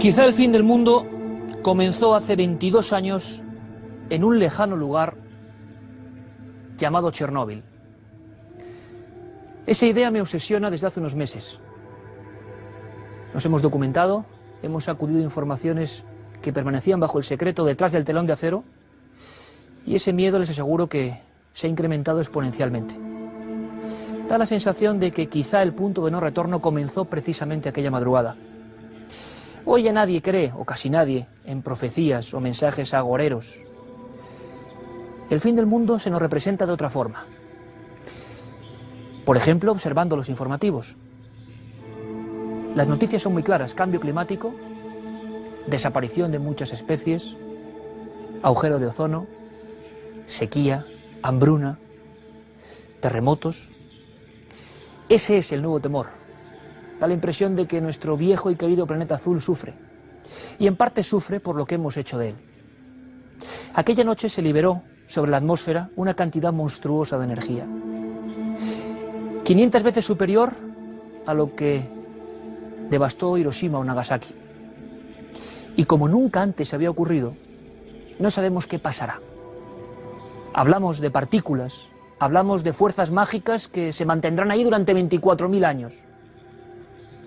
Quizá el fin del mundo comenzó hace 22 años en un lejano lugar llamado Chernóbil. Esa idea me obsesiona desde hace unos meses. Nos hemos documentado, hemos acudido a informaciones que permanecían bajo el secreto detrás del telón de acero, y ese miedo les aseguro que se ha incrementado exponencialmente. Da la sensación de que quizá el punto de no retorno comenzó precisamente aquella madrugada. Hoy ya nadie cree, o casi nadie, en profecías o mensajes agoreros. El fin del mundo se nos representa de otra forma. Por ejemplo, observando los informativos. Las noticias son muy claras: cambio climático, desaparición de muchas especies, agujero de ozono, sequía, hambruna, terremotos. Ese es el nuevo temor. Da la impresión de que nuestro viejo y querido planeta azul sufre, y en parte sufre por lo que hemos hecho de él. Aquella noche se liberó sobre la atmósfera una cantidad monstruosa de energía, 500 veces superior a lo que devastó Hiroshima o Nagasaki. Y como nunca antes había ocurrido, no sabemos qué pasará. Hablamos de partículas, hablamos de fuerzas mágicas que se mantendrán ahí durante 24.000 años.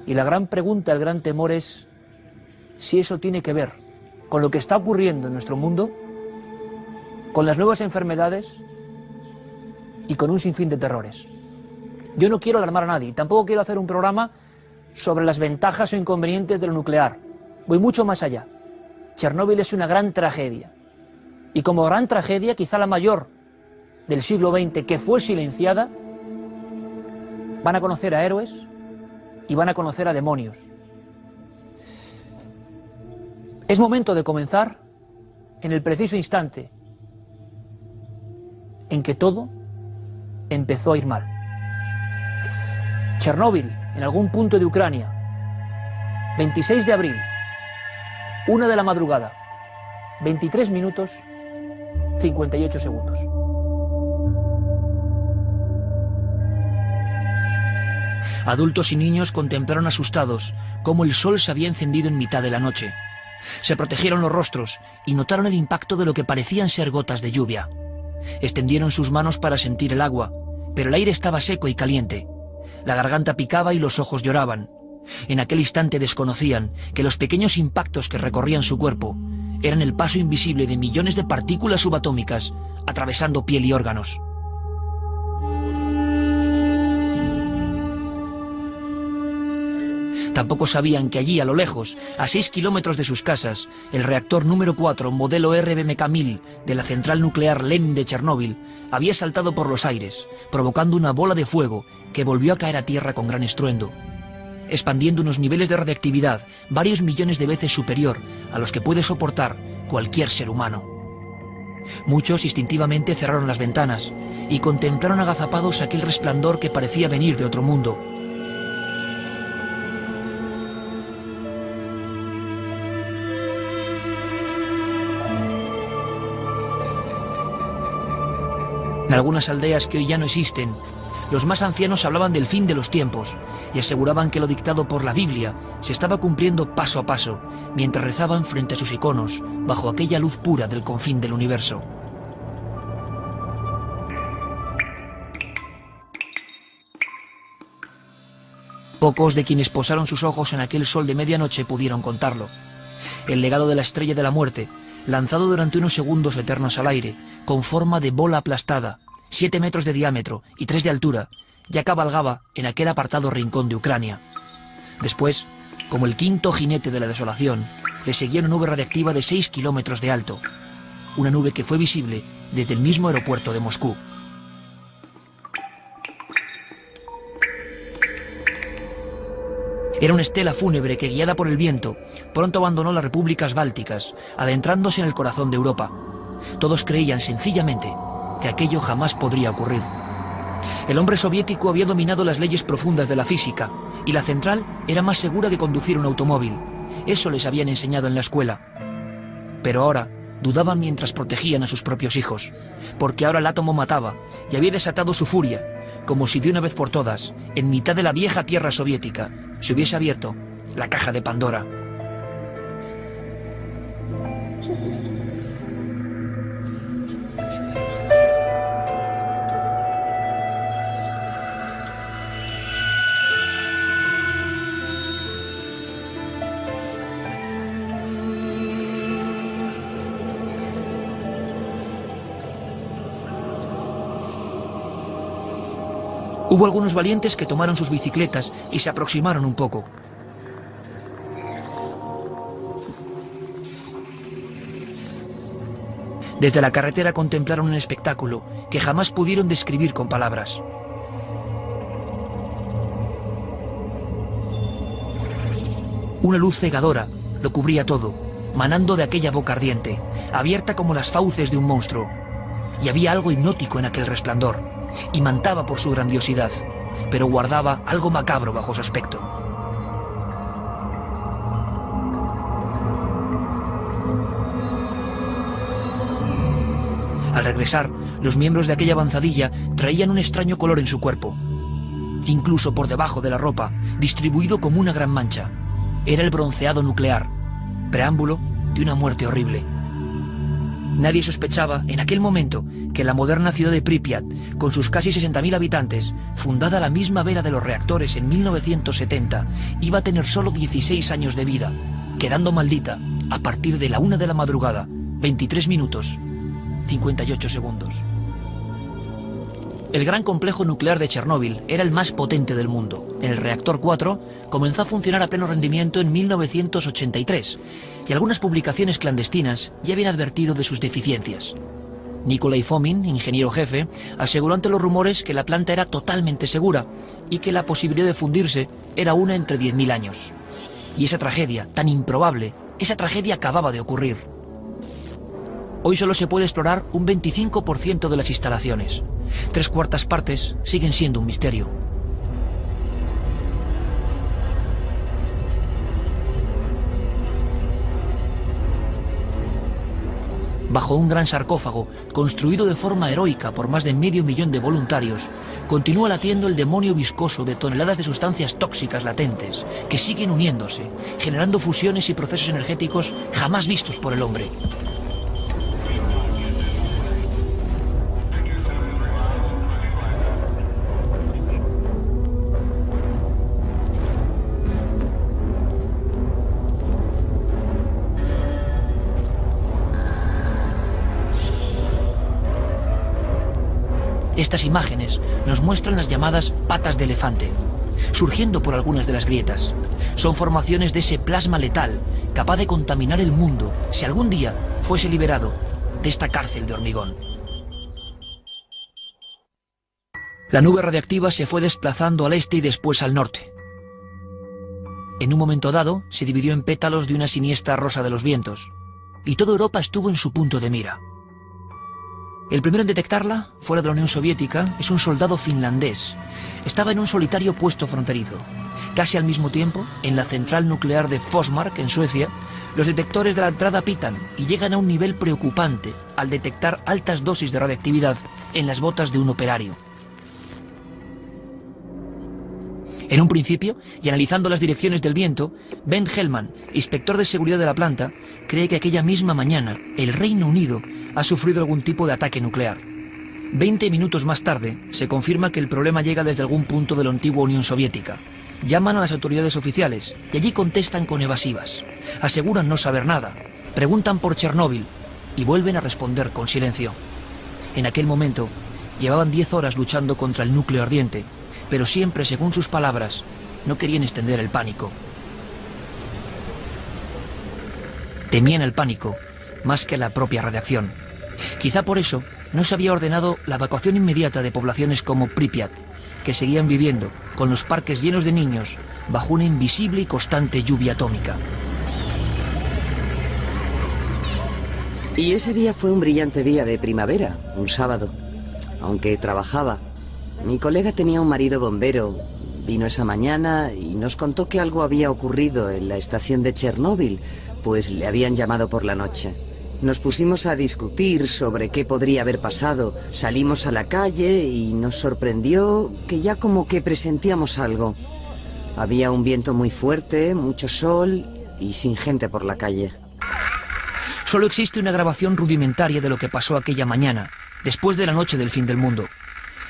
Y la gran pregunta, el gran temor es si eso tiene que ver con lo que está ocurriendo en nuestro mundo, con las nuevas enfermedades y con un sinfín de terrores. Yo no quiero alarmar a nadie, tampoco quiero hacer un programa sobre las ventajas o inconvenientes de lo nuclear. Voy mucho más allá. Chernóbil es una gran tragedia. Y como gran tragedia, quizá la mayor del siglo XX, que fue silenciada, van a conocer a héroes y van a conocer a demonios. Es momento de comenzar en el preciso instante en que todo empezó a ir mal. Chernóbil, en algún punto de Ucrania, 26 de abril, 1 de la madrugada, 23 minutos, 58 segundos. Adultos y niños contemplaron asustados cómo el sol se había encendido en mitad de la noche. Se protegieron los rostros y notaron el impacto de lo que parecían ser gotas de lluvia. Extendieron sus manos para sentir el agua, pero el aire estaba seco y caliente. La garganta picaba y los ojos lloraban. En aquel instante desconocían que los pequeños impactos que recorrían su cuerpo eran el paso invisible de millones de partículas subatómicas atravesando piel y órganos. Tampoco sabían que allí, a lo lejos, a 6 kilómetros de sus casas, el reactor número 4, modelo RBMK-1000 de la central nuclear Lenin de Chernóbil, había saltado por los aires, provocando una bola de fuego que volvió a caer a tierra con gran estruendo, expandiendo unos niveles de radiactividad varios millones de veces superior a los que puede soportar cualquier ser humano. Muchos instintivamente cerraron las ventanas y contemplaron agazapados aquel resplandor que parecía venir de otro mundo. En algunas aldeas que hoy ya no existen, los más ancianos hablaban del fin de los tiempos y aseguraban que lo dictado por la Biblia se estaba cumpliendo paso a paso, mientras rezaban frente a sus iconos, bajo aquella luz pura del confín del universo. Pocos de quienes posaron sus ojos en aquel sol de medianoche pudieron contarlo. El legado de la estrella de la muerte, lanzado durante unos segundos eternos al aire, con forma de bola aplastada, 7 metros de diámetro y 3 de altura, ya cabalgaba en aquel apartado rincón de Ucrania. Después, como el quinto jinete de la desolación, le seguía una nube radiactiva de 6 kilómetros de alto, una nube que fue visible desde el mismo aeropuerto de Moscú. Era una estela fúnebre que, guiada por el viento, pronto abandonó las repúblicas bálticas, adentrándose en el corazón de Europa. Todos creían sencillamente que aquello jamás podría ocurrir. El hombre soviético había dominado las leyes profundas de la física, y la central era más segura que conducir un automóvil. Eso les habían enseñado en la escuela. Pero ahora dudaban mientras protegían a sus propios hijos, porque ahora el átomo mataba y había desatado su furia, como si de una vez por todas, en mitad de la vieja tierra soviética, se hubiese abierto la caja de Pandora. Hubo algunos valientes que tomaron sus bicicletas y se aproximaron un poco. Desde la carretera contemplaron un espectáculo que jamás pudieron describir con palabras. Una luz cegadora lo cubría todo, manando de aquella boca ardiente, abierta como las fauces de un monstruo. Y había algo hipnótico en aquel resplandor, imantaba por su grandiosidad, pero guardaba algo macabro bajo su aspecto. Al regresar, los miembros de aquella avanzadilla traían un extraño color en su cuerpo, incluso por debajo de la ropa, distribuido como una gran mancha. Era el bronceado nuclear, preámbulo de una muerte horrible. Nadie sospechaba en aquel momento que la moderna ciudad de Pripyat, con sus casi 60.000 habitantes, fundada a la misma vera de los reactores en 1970, iba a tener solo 16 años de vida, quedando maldita a partir de la 1 de la madrugada, 23 minutos, 58 segundos. El gran complejo nuclear de Chernóbil era el más potente del mundo. El reactor 4 comenzó a funcionar a pleno rendimiento en 1983 y algunas publicaciones clandestinas ya habían advertido de sus deficiencias. Nikolai Fomin, ingeniero jefe, aseguró ante los rumores que la planta era totalmente segura y que la posibilidad de fundirse era una entre 10.000 años. Y esa tragedia, tan improbable, esa tragedia acababa de ocurrir. Hoy solo se puede explorar un 25% de las instalaciones. 3/4 partes siguen siendo un misterio. Bajo un gran sarcófago, construido de forma heroica por más de medio millón de voluntarios, continúa latiendo el demonio viscoso de toneladas de sustancias tóxicas latentes, que siguen uniéndose, generando fusiones y procesos energéticos jamás vistos por el hombre. Estas imágenes nos muestran las llamadas patas de elefante, surgiendo por algunas de las grietas. Son formaciones de ese plasma letal, capaz de contaminar el mundo si algún día fuese liberado de esta cárcel de hormigón. La nube radiactiva se fue desplazando al este y después al norte. En un momento dado, se dividió en pétalos de una siniestra rosa de los vientos, y toda Europa estuvo en su punto de mira. El primero en detectarla, fuera de la Unión Soviética, es un soldado finlandés. Estaba en un solitario puesto fronterizo. Casi al mismo tiempo, en la central nuclear de Forsmark, en Suecia, los detectores de la entrada pitan y llegan a un nivel preocupante al detectar altas dosis de radiactividad en las botas de un operario. En un principio, y analizando las direcciones del viento, Ben Hellman, inspector de seguridad de la planta, cree que aquella misma mañana el Reino Unido ha sufrido algún tipo de ataque nuclear. 20 minutos más tarde, se confirma que el problema llega desde algún punto de la antigua Unión Soviética. Llaman a las autoridades oficiales y allí contestan con evasivas. Aseguran no saber nada, preguntan por Chernóbil y vuelven a responder con silencio. En aquel momento, llevaban 10 horas luchando contra el núcleo ardiente, pero siempre, según sus palabras, no querían extender el pánico. Temían el pánico más que la propia radiación. Quizá por eso no se había ordenado la evacuación inmediata de poblaciones como Pripyat, que seguían viviendo con los parques llenos de niños bajo una invisible y constante lluvia atómica. Y ese día fue un brillante día de primavera, un sábado. Aunque trabajaba, mi colega tenía un marido bombero. Vino esa mañana y nos contó que algo había ocurrido en la estación de Chernóbil, pues le habían llamado por la noche. Nos pusimos a discutir sobre qué podría haber pasado. Salimos a la calle y nos sorprendió que ya como que presentíamos algo. Había un viento muy fuerte, mucho sol y sin gente por la calle. Solo existe una grabación rudimentaria de lo que pasó aquella mañana, después de la noche del fin del mundo.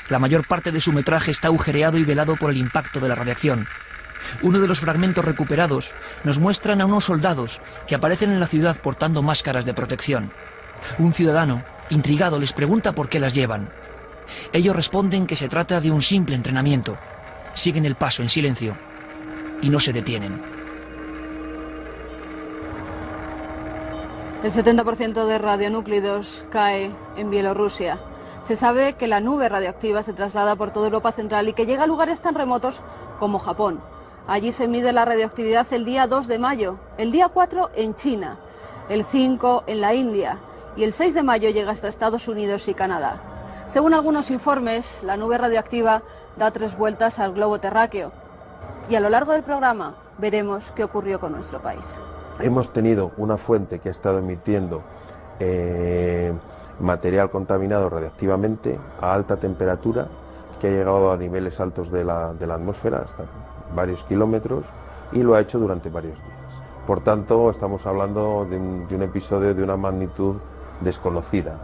La mayor parte de su metraje está agujereado y velado por el impacto de la radiación. Uno de los fragmentos recuperados nos muestran a unos soldados que aparecen en la ciudad portando máscaras de protección. Un ciudadano, intrigado, les pregunta por qué las llevan. Ellos responden que se trata de un simple entrenamiento. Siguen el paso en silencio y no se detienen. El 70% de radionúclidos cae en Bielorrusia. Se sabe que la nube radioactiva se traslada por toda Europa Central y que llega a lugares tan remotos como Japón. Allí se mide la radioactividad el día 2 de mayo, el día 4 en China, el 5 en la India y el 6 de mayo llega hasta Estados Unidos y Canadá. Según algunos informes, la nube radioactiva da 3 vueltas al globo terráqueo. Y a lo largo del programa veremos qué ocurrió con nuestro país. Hemos tenido una fuente que ha estado emitiendo material contaminado radiactivamente a alta temperatura, que ha llegado a niveles altos de la atmósfera, hasta varios kilómetros, y lo ha hecho durante varios días. Por tanto, estamos hablando de un episodio de una magnitud desconocida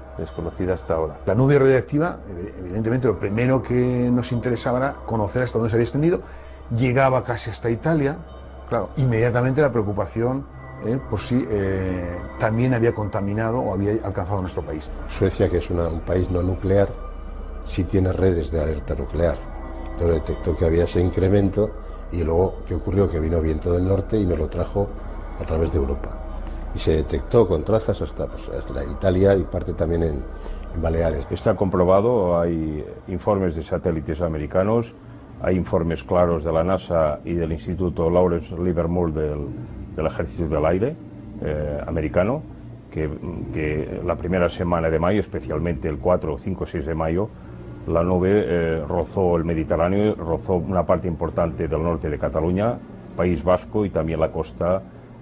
hasta ahora. La nube radioactiva, evidentemente, lo primero que nos interesaba era conocer hasta dónde se había extendido. Llegaba casi hasta Italia, claro, inmediatamente la preocupación por si también había contaminado o había alcanzado nuestro país. Suecia, que es un país no nuclear, sí tiene redes de alerta nuclear. Entonces detectó que había ese incremento y luego, ¿qué ocurrió? Que vino viento del norte y nos lo trajo a través de Europa. Y se detectó con trazas hasta la Italia y parte también en Baleares. Está comprobado, hay informes de satélites americanos, hay informes claros de la NASA y del Instituto Lawrence Livermore del Ejército del Aire americano, que la primera semana de mayo, especialmente el 4, 5, 6 de mayo, la nube rozó el Mediterráneo, rozó una parte importante del norte de Cataluña, País Vasco y también la costa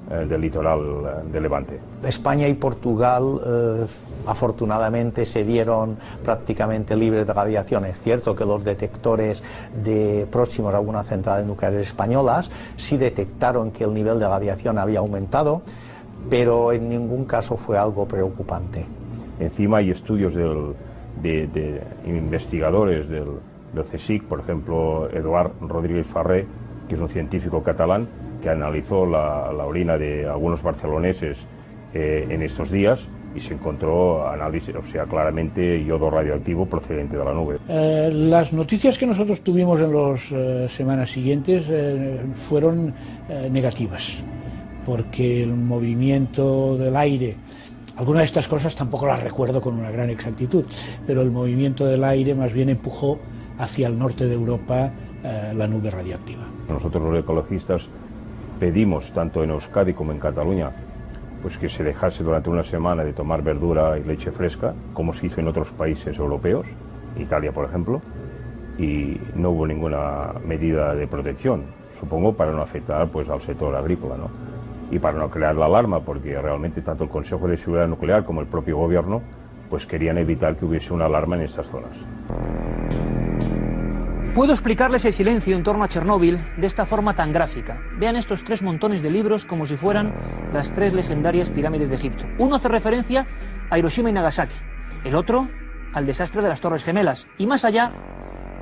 del litoral de Levante. España y Portugal afortunadamente se vieron prácticamente libres de radiación. Es cierto que los detectores próximos a algunas centrales nucleares españolas sí detectaron que el nivel de radiación había aumentado, pero en ningún caso fue algo preocupante. Encima hay estudios de investigadores del CSIC, por ejemplo, Eduard Rodríguez Farré, que es un científico catalán, que analizó la orina de algunos barceloneses en estos días y se encontró análisis, o sea, claramente yodo radioactivo procedente de la nube. Las noticias que nosotros tuvimos en las semanas siguientes fueron negativas, porque el movimiento del aire, algunas de estas cosas tampoco las recuerdo con una gran exactitud, pero el movimiento del aire más bien empujó hacia el norte de Europa la nube radioactiva. Nosotros los ecologistas pedimos, tanto en Euskadi como en Cataluña, pues que se dejase durante una semana de tomar verdura y leche fresca, como se hizo en otros países europeos, Italia por ejemplo, y no hubo ninguna medida de protección, supongo para no afectar pues al sector agrícola, ¿no? Y para no crear la alarma, porque realmente tanto el Consejo de Seguridad Nuclear como el propio gobierno pues querían evitar que hubiese una alarma en estas zonas. Puedo explicarles el silencio en torno a Chernóbil de esta forma tan gráfica. Vean estos 3 montones de libros como si fueran las 3 legendarias pirámides de Egipto. Uno hace referencia a Hiroshima y Nagasaki, el otro al desastre de las Torres Gemelas y más allá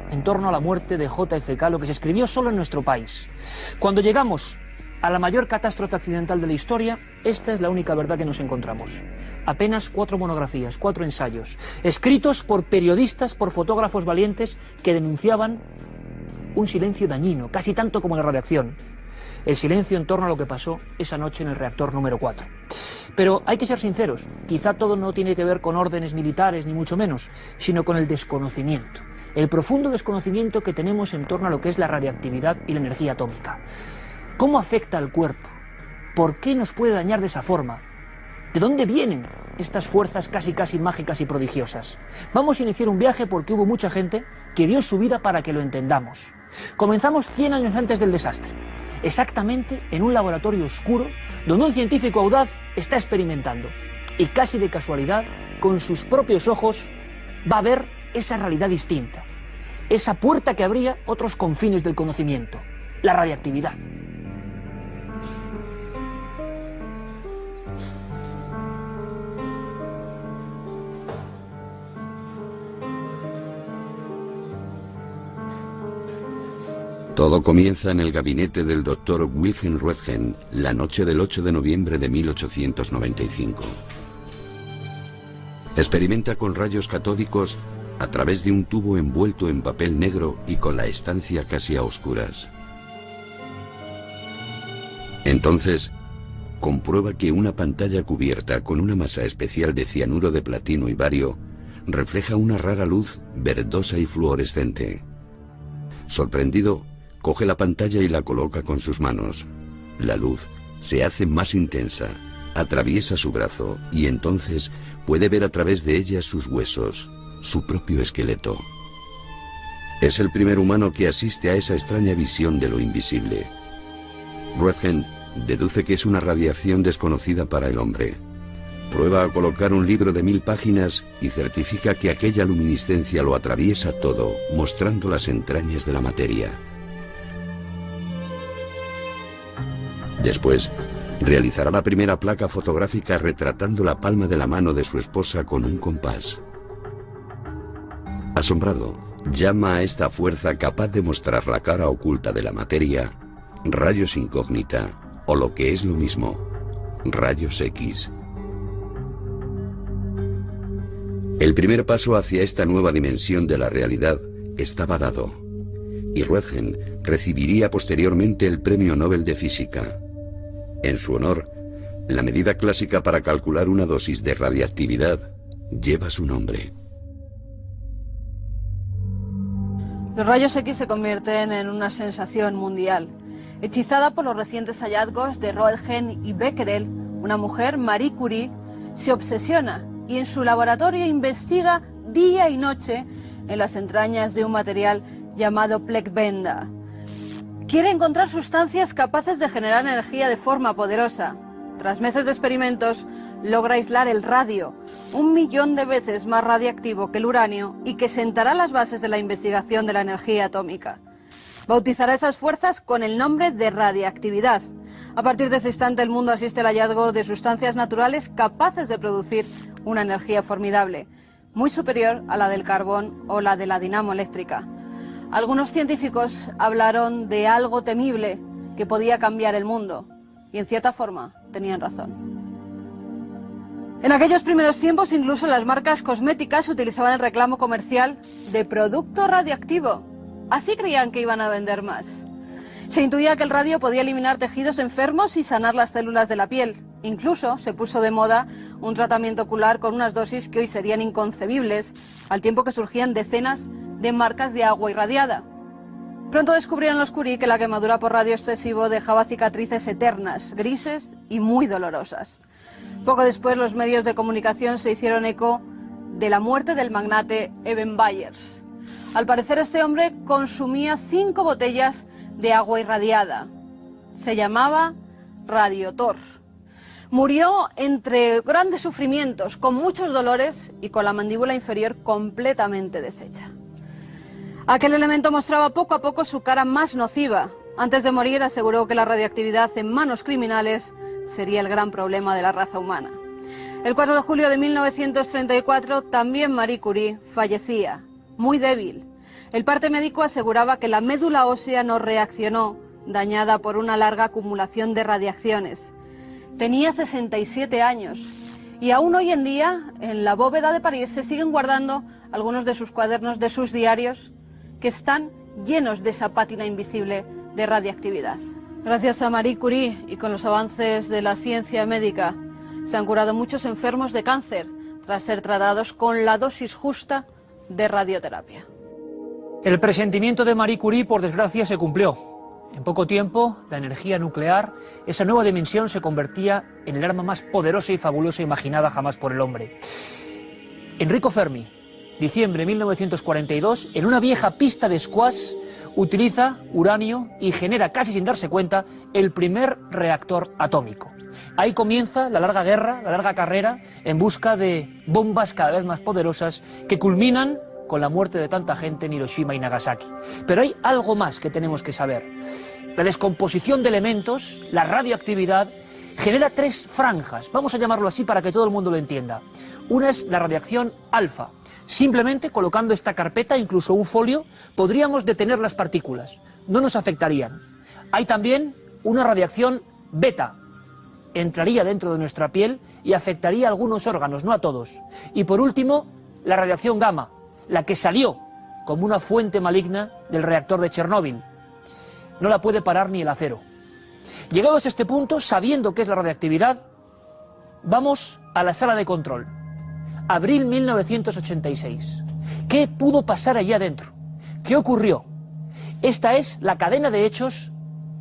en torno a la muerte de JFK, lo que se escribió solo en nuestro país. Cuando llegamos a la mayor catástrofe accidental de la historia, esta es la única verdad que nos encontramos. Apenas 4 monografías, 4 ensayos, escritos por periodistas, por fotógrafos valientes que denunciaban un silencio dañino, casi tanto como la radiación. El silencio en torno a lo que pasó esa noche en el reactor número 4. Pero hay que ser sinceros, quizá todo no tiene que ver con órdenes militares, ni mucho menos, sino con el desconocimiento. El profundo desconocimiento que tenemos en torno a lo que es la radiactividad y la energía atómica. ¿Cómo afecta al cuerpo? ¿Por qué nos puede dañar de esa forma? ¿De dónde vienen estas fuerzas casi mágicas y prodigiosas? Vamos a iniciar un viaje porque hubo mucha gente que dio su vida para que lo entendamos. Comenzamos 100 años antes del desastre, exactamente en un laboratorio oscuro donde un científico audaz está experimentando y casi de casualidad, con sus propios ojos, va a ver esa realidad distinta, esa puerta que abría otros confines del conocimiento, la radiactividad. Todo comienza en el gabinete del doctor Wilhelm Röntgen la noche del 8 de noviembre de 1895. Experimenta con rayos catódicos a través de un tubo envuelto en papel negro y con la estancia casi a oscuras. Entonces, comprueba que una pantalla cubierta con una masa especial de cianuro de platino y bario refleja una rara luz verdosa y fluorescente. Sorprendido, coge la pantalla y la coloca con sus manos. La luz se hace más intensa, atraviesa su brazo y entonces puede ver a través de ella sus huesos, su propio esqueleto. Es el primer humano que asiste a esa extraña visión de lo invisible. Roentgen deduce que es una radiación desconocida para el hombre. Prueba a colocar un libro de 1000 páginas y certifica que aquella luminiscencia lo atraviesa todo, mostrando las entrañas de la materia. Después, realizará la primera placa fotográfica retratando la palma de la mano de su esposa con un compás. Asombrado, llama a esta fuerza capaz de mostrar la cara oculta de la materia rayos incógnita, o lo que es lo mismo, rayos X. El primer paso hacia esta nueva dimensión de la realidad estaba dado, y Roentgen recibiría posteriormente el Premio Nobel de Física. En su honor, la medida clásica para calcular una dosis de radiactividad lleva su nombre. Los rayos X se convierten en una sensación mundial. Hechizada por los recientes hallazgos de Roentgen y Becquerel, una mujer, Marie Curie, se obsesiona y en su laboratorio investiga día y noche en las entrañas de un material llamado plegbenda. Quiere encontrar sustancias capaces de generar energía de forma poderosa. Tras meses de experimentos, logra aislar el radio, 1 millón de veces más radiactivo que el uranio y que sentará las bases de la investigación de la energía atómica. Bautizará esas fuerzas con el nombre de radiactividad. A partir de ese instante el mundo asiste al hallazgo de sustancias naturales capaces de producir una energía formidable, muy superior a la del carbón o la de la dinamo eléctrica. Algunos científicos hablaron de algo temible que podía cambiar el mundo, y en cierta forma tenían razón. En aquellos primeros tiempos incluso las marcas cosméticas utilizaban el reclamo comercial de producto radioactivo. Así creían que iban a vender más. Se intuía que el radio podía eliminar tejidos enfermos y sanar las células de la piel. Incluso se puso de moda un tratamiento ocular con unas dosis que hoy serían inconcebibles, al tiempo que surgían decenas de marcas de agua irradiada. Pronto descubrieron los Curie que la quemadura por radio excesivo dejaba cicatrices eternas, grises y muy dolorosas. Poco después los medios de comunicación se hicieron eco de la muerte del magnate Eben Byers. Al parecer este hombre consumía 5 botellas de agua irradiada. Se llamaba Radiotor. Murió entre grandes sufrimientos, con muchos dolores y con la mandíbula inferior completamente deshecha. Aquel elemento mostraba poco a poco su cara más nociva. Antes de morir aseguró que la radioactividad en manos criminales sería el gran problema de la raza humana. El 4 de julio de 1934 también Marie Curie fallecía, muy débil. El parte médico aseguraba que la médula ósea no reaccionó, dañada por una larga acumulación de radiaciones. Tenía 67 años y aún hoy en día en la bóveda de París se siguen guardando algunos de sus cuadernos, de sus diarios, que están llenos de esa pátina invisible de radiactividad. Gracias a Marie Curie y con los avances de la ciencia médica se han curado muchos enfermos de cáncer tras ser tratados con la dosis justa de radioterapia. El presentimiento de Marie Curie, por desgracia, se cumplió. En poco tiempo, la energía nuclear, esa nueva dimensión, se convertía en el arma más poderosa y fabulosa imaginada jamás por el hombre. Enrico Fermi, diciembre de 1942, en una vieja pista de squash, utiliza uranio y genera, casi sin darse cuenta, el primer reactor atómico. Ahí comienza la larga guerra, la larga carrera, en busca de bombas cada vez más poderosas que culminan con la muerte de tanta gente en Hiroshima y Nagasaki. Pero hay algo más que tenemos que saber. La descomposición de elementos, la radioactividad, genera 3 franjas, vamos a llamarlo así para que todo el mundo lo entienda. Una es la radiación alfa. Simplemente colocando esta carpeta, incluso un folio, podríamos detener las partículas, no nos afectarían. Hay también una radiación beta, entraría dentro de nuestra piel y afectaría a algunos órganos, no a todos. Y por último, la radiación gamma, la que salió como una fuente maligna del reactor de Chernóbil. No la puede parar ni el acero. Llegados a este punto, sabiendo qué es la radiactividad, vamos a la sala de control. Abril 1986. ¿Qué pudo pasar allí adentro? ¿Qué ocurrió? Esta es la cadena de hechos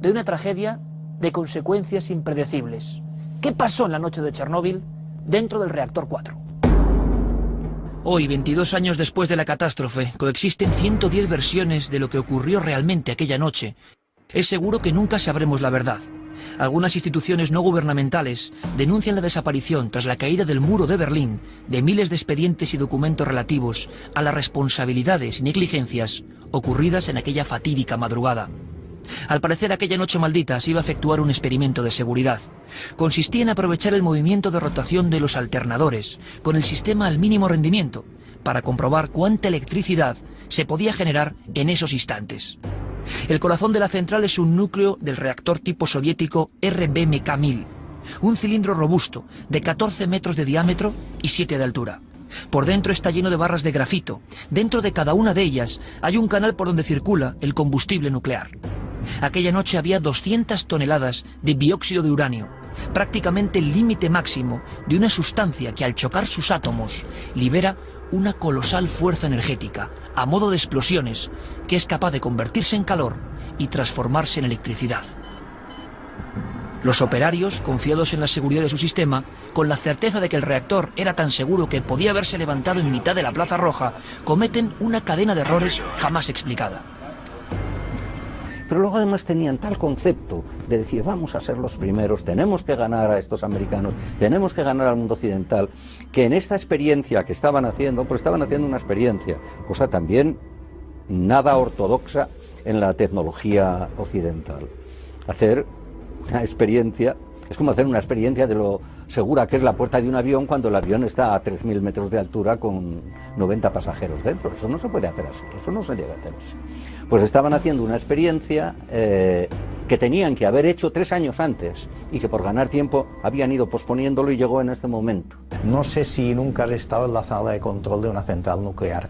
de una tragedia de consecuencias impredecibles. ¿Qué pasó en la noche de Chernóbil dentro del reactor 4? Hoy, 22 años después de la catástrofe, coexisten 110 versiones de lo que ocurrió realmente aquella noche. Es seguro que nunca sabremos la verdad. Algunas instituciones no gubernamentales denuncian la desaparición tras la caída del muro de Berlín de miles de expedientes y documentos relativos a las responsabilidades y negligencias ocurridas en aquella fatídica madrugada. Al parecer, aquella noche maldita se iba a efectuar un experimento de seguridad. Consistía en aprovechar el movimiento de rotación de los alternadores con el sistema al mínimo rendimiento para comprobar cuánta electricidad se podía generar en esos instantes. El corazón de la central es un núcleo del reactor tipo soviético RBMK-1000, un cilindro robusto de 14 metros de diámetro y 7 de altura. Por dentro está lleno de barras de grafito. Dentro de cada una de ellas hay un canal por donde circula el combustible nuclear. Aquella noche había 200 toneladas de dióxido de uranio, prácticamente el límite máximo de una sustancia que al chocar sus átomos libera una colosal fuerza energética, a modo de explosiones, que es capaz de convertirse en calor y transformarse en electricidad. Los operarios, confiados en la seguridad de su sistema, con la certeza de que el reactor era tan seguro que podía haberse levantado en mitad de la Plaza Roja, cometen una cadena de errores jamás explicada. Pero luego además tenían tal concepto de decir, vamos a ser los primeros, tenemos que ganar a estos americanos, tenemos que ganar al mundo occidental, que en esta experiencia que estaban haciendo, pues estaban haciendo una experiencia, cosa también nada ortodoxa en la tecnología occidental. Hacer una experiencia, es como hacer una experiencia de lo segura que es la puerta de un avión cuando el avión está a 3.000 metros de altura con 90 pasajeros dentro. Eso no se puede hacer así, eso no se debe hacer así. Pues estaban haciendo una experiencia que tenían que haber hecho 3 años antes y que por ganar tiempo habían ido posponiéndolo y llegó en este momento. No sé si nunca has estado en la sala de control de una central nuclear.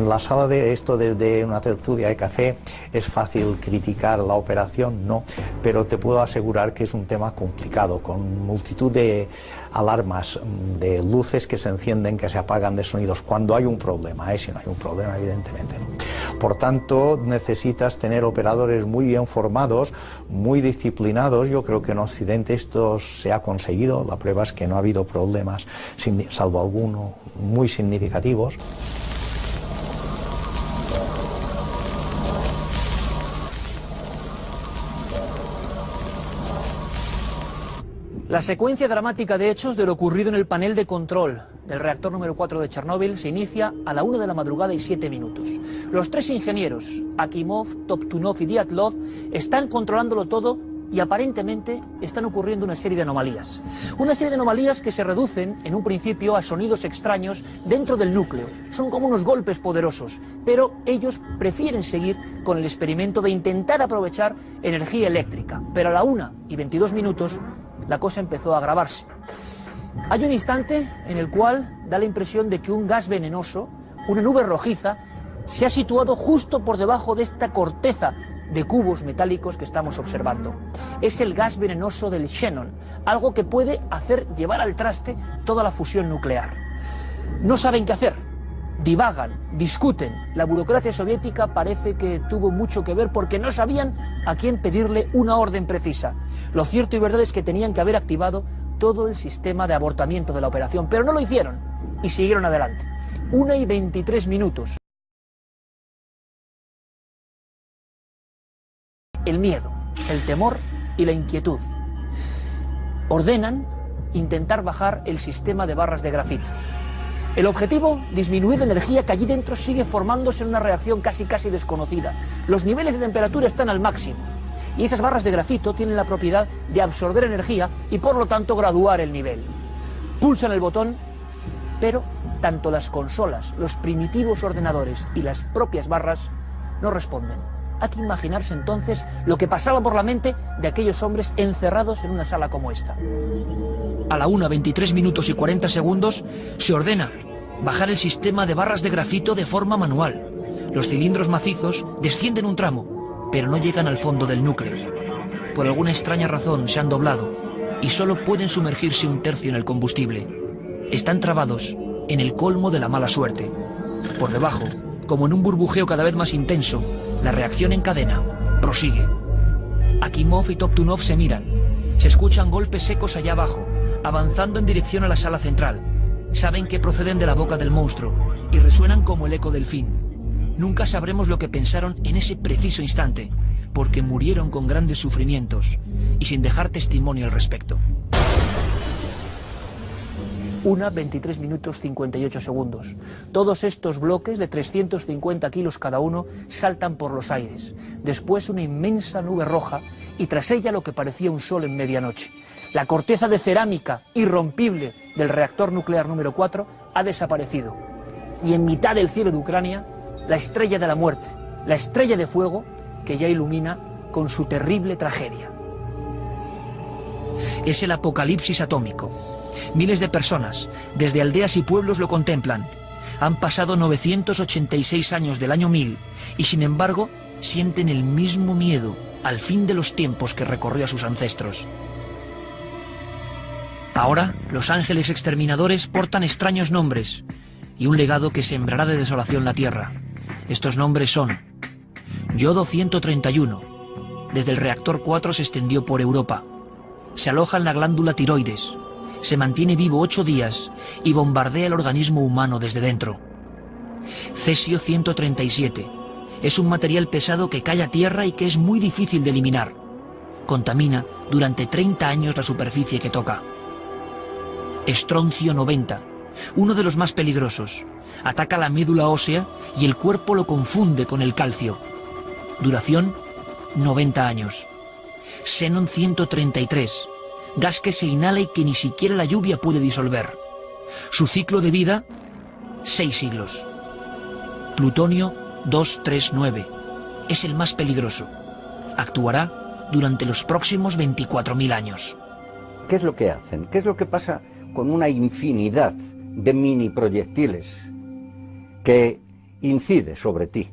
La sala de esto desde una tertulia de café es fácil criticar la operación, no, pero te puedo asegurar que es un tema complicado, con multitud de alarmas, de luces que se encienden, que se apagan, de sonidos, cuando hay un problema, si no hay un problema evidentemente no. Por tanto, necesitas tener operadores muy bien formados, muy disciplinados. Yo creo que en Occidente esto se ha conseguido, la prueba es que no ha habido problemas, salvo algunos muy significativos. La secuencia dramática de hechos de lo ocurrido en el panel de control del reactor número 4 de Chernóbil se inicia a la 1 de la madrugada y 7 minutos. Los 3 ingenieros, Akimov, Toptunov y Diatlov, están controlándolo todo y aparentemente están ocurriendo una serie de anomalías. Una serie de anomalías que se reducen en un principio a sonidos extraños dentro del núcleo. Son como unos golpes poderosos, pero ellos prefieren seguir con el experimento de intentar aprovechar energía eléctrica. Pero a la 1 y 22 minutos la cosa empezó a agravarse. Hay un instante en el cual da la impresión de que un gas venenoso, una nube rojiza, se ha situado justo por debajo de esta corteza de cubos metálicos que estamos observando. Es el gas venenoso del xenón, algo que puede hacer llevar al traste toda la fusión nuclear. No saben qué hacer, divagan, discuten. La burocracia soviética parece que tuvo mucho que ver porque no sabían a quién pedirle una orden precisa. Lo cierto y verdad es que tenían que haber activado todo el sistema de abortamiento de la operación, pero no lo hicieron y siguieron adelante. 1 y 23 minutos. El miedo, el temor y la inquietud ordenan intentar bajar el sistema de barras de grafito. El objetivo, disminuir la energía que allí dentro sigue formándose en una reacción casi desconocida. Los niveles de temperatura están al máximo y esas barras de grafito tienen la propiedad de absorber energía y por lo tanto graduar el nivel. Pulsan el botón, pero tanto las consolas, los primitivos ordenadores y las propias barras no responden. Hay que imaginarse entonces lo que pasaba por la mente de aquellos hombres encerrados en una sala como esta. A la 1, 23 minutos y 40 segundos se ordena bajar el sistema de barras de grafito de forma manual. Los cilindros macizos descienden un tramo, pero no llegan al fondo del núcleo. Por alguna extraña razón se han doblado y solo pueden sumergirse un tercio en el combustible. Están trabados en el colmo de la mala suerte. Por debajo, como en un burbujeo cada vez más intenso, la reacción en cadena prosigue. Akimov y Toptunov se miran. Se escuchan golpes secos allá abajo, avanzando en dirección a la sala central. Saben que proceden de la boca del monstruo y resuenan como el eco del fin. Nunca sabremos lo que pensaron en ese preciso instante, porque murieron con grandes sufrimientos y sin dejar testimonio al respecto. 1:23 minutos 58 segundos. Todos estos bloques de 350 kilos cada uno saltan por los aires. Después una inmensa nube roja y tras ella lo que parecía un sol en medianoche. La corteza de cerámica irrompible del reactor nuclear número 4 ha desaparecido. Y en mitad del cielo de Ucrania, la estrella de la muerte, la estrella de fuego que ya ilumina con su terrible tragedia. Es el apocalipsis atómico. Miles de personas, desde aldeas y pueblos, lo contemplan. Han pasado 986 años del año 1000 y sin embargo sienten el mismo miedo al fin de los tiempos que recorrió a sus ancestros. Ahora los ángeles exterminadores portan extraños nombres y un legado que sembrará de desolación la tierra. Estos nombres son: Yodo 131, desde el reactor 4 se extendió por Europa. Se aloja en la glándula tiroides, se mantiene vivo 8 días y bombardea el organismo humano desde dentro. Cesio 137, es un material pesado que cae a tierra y que es muy difícil de eliminar. Contamina durante 30 años la superficie que toca. Estroncio 90, uno de los más peligrosos. Ataca la médula ósea y el cuerpo lo confunde con el calcio. Duración 90 años. Xenón 133, gas que se inhala y que ni siquiera la lluvia puede disolver. Su ciclo de vida, 6 siglos. Plutonio 239, es el más peligroso. Actuará durante los próximos 24.000 años. ¿Qué es lo que hacen? ¿Qué es lo que pasa con una infinidad de mini proyectiles que incide sobre ti?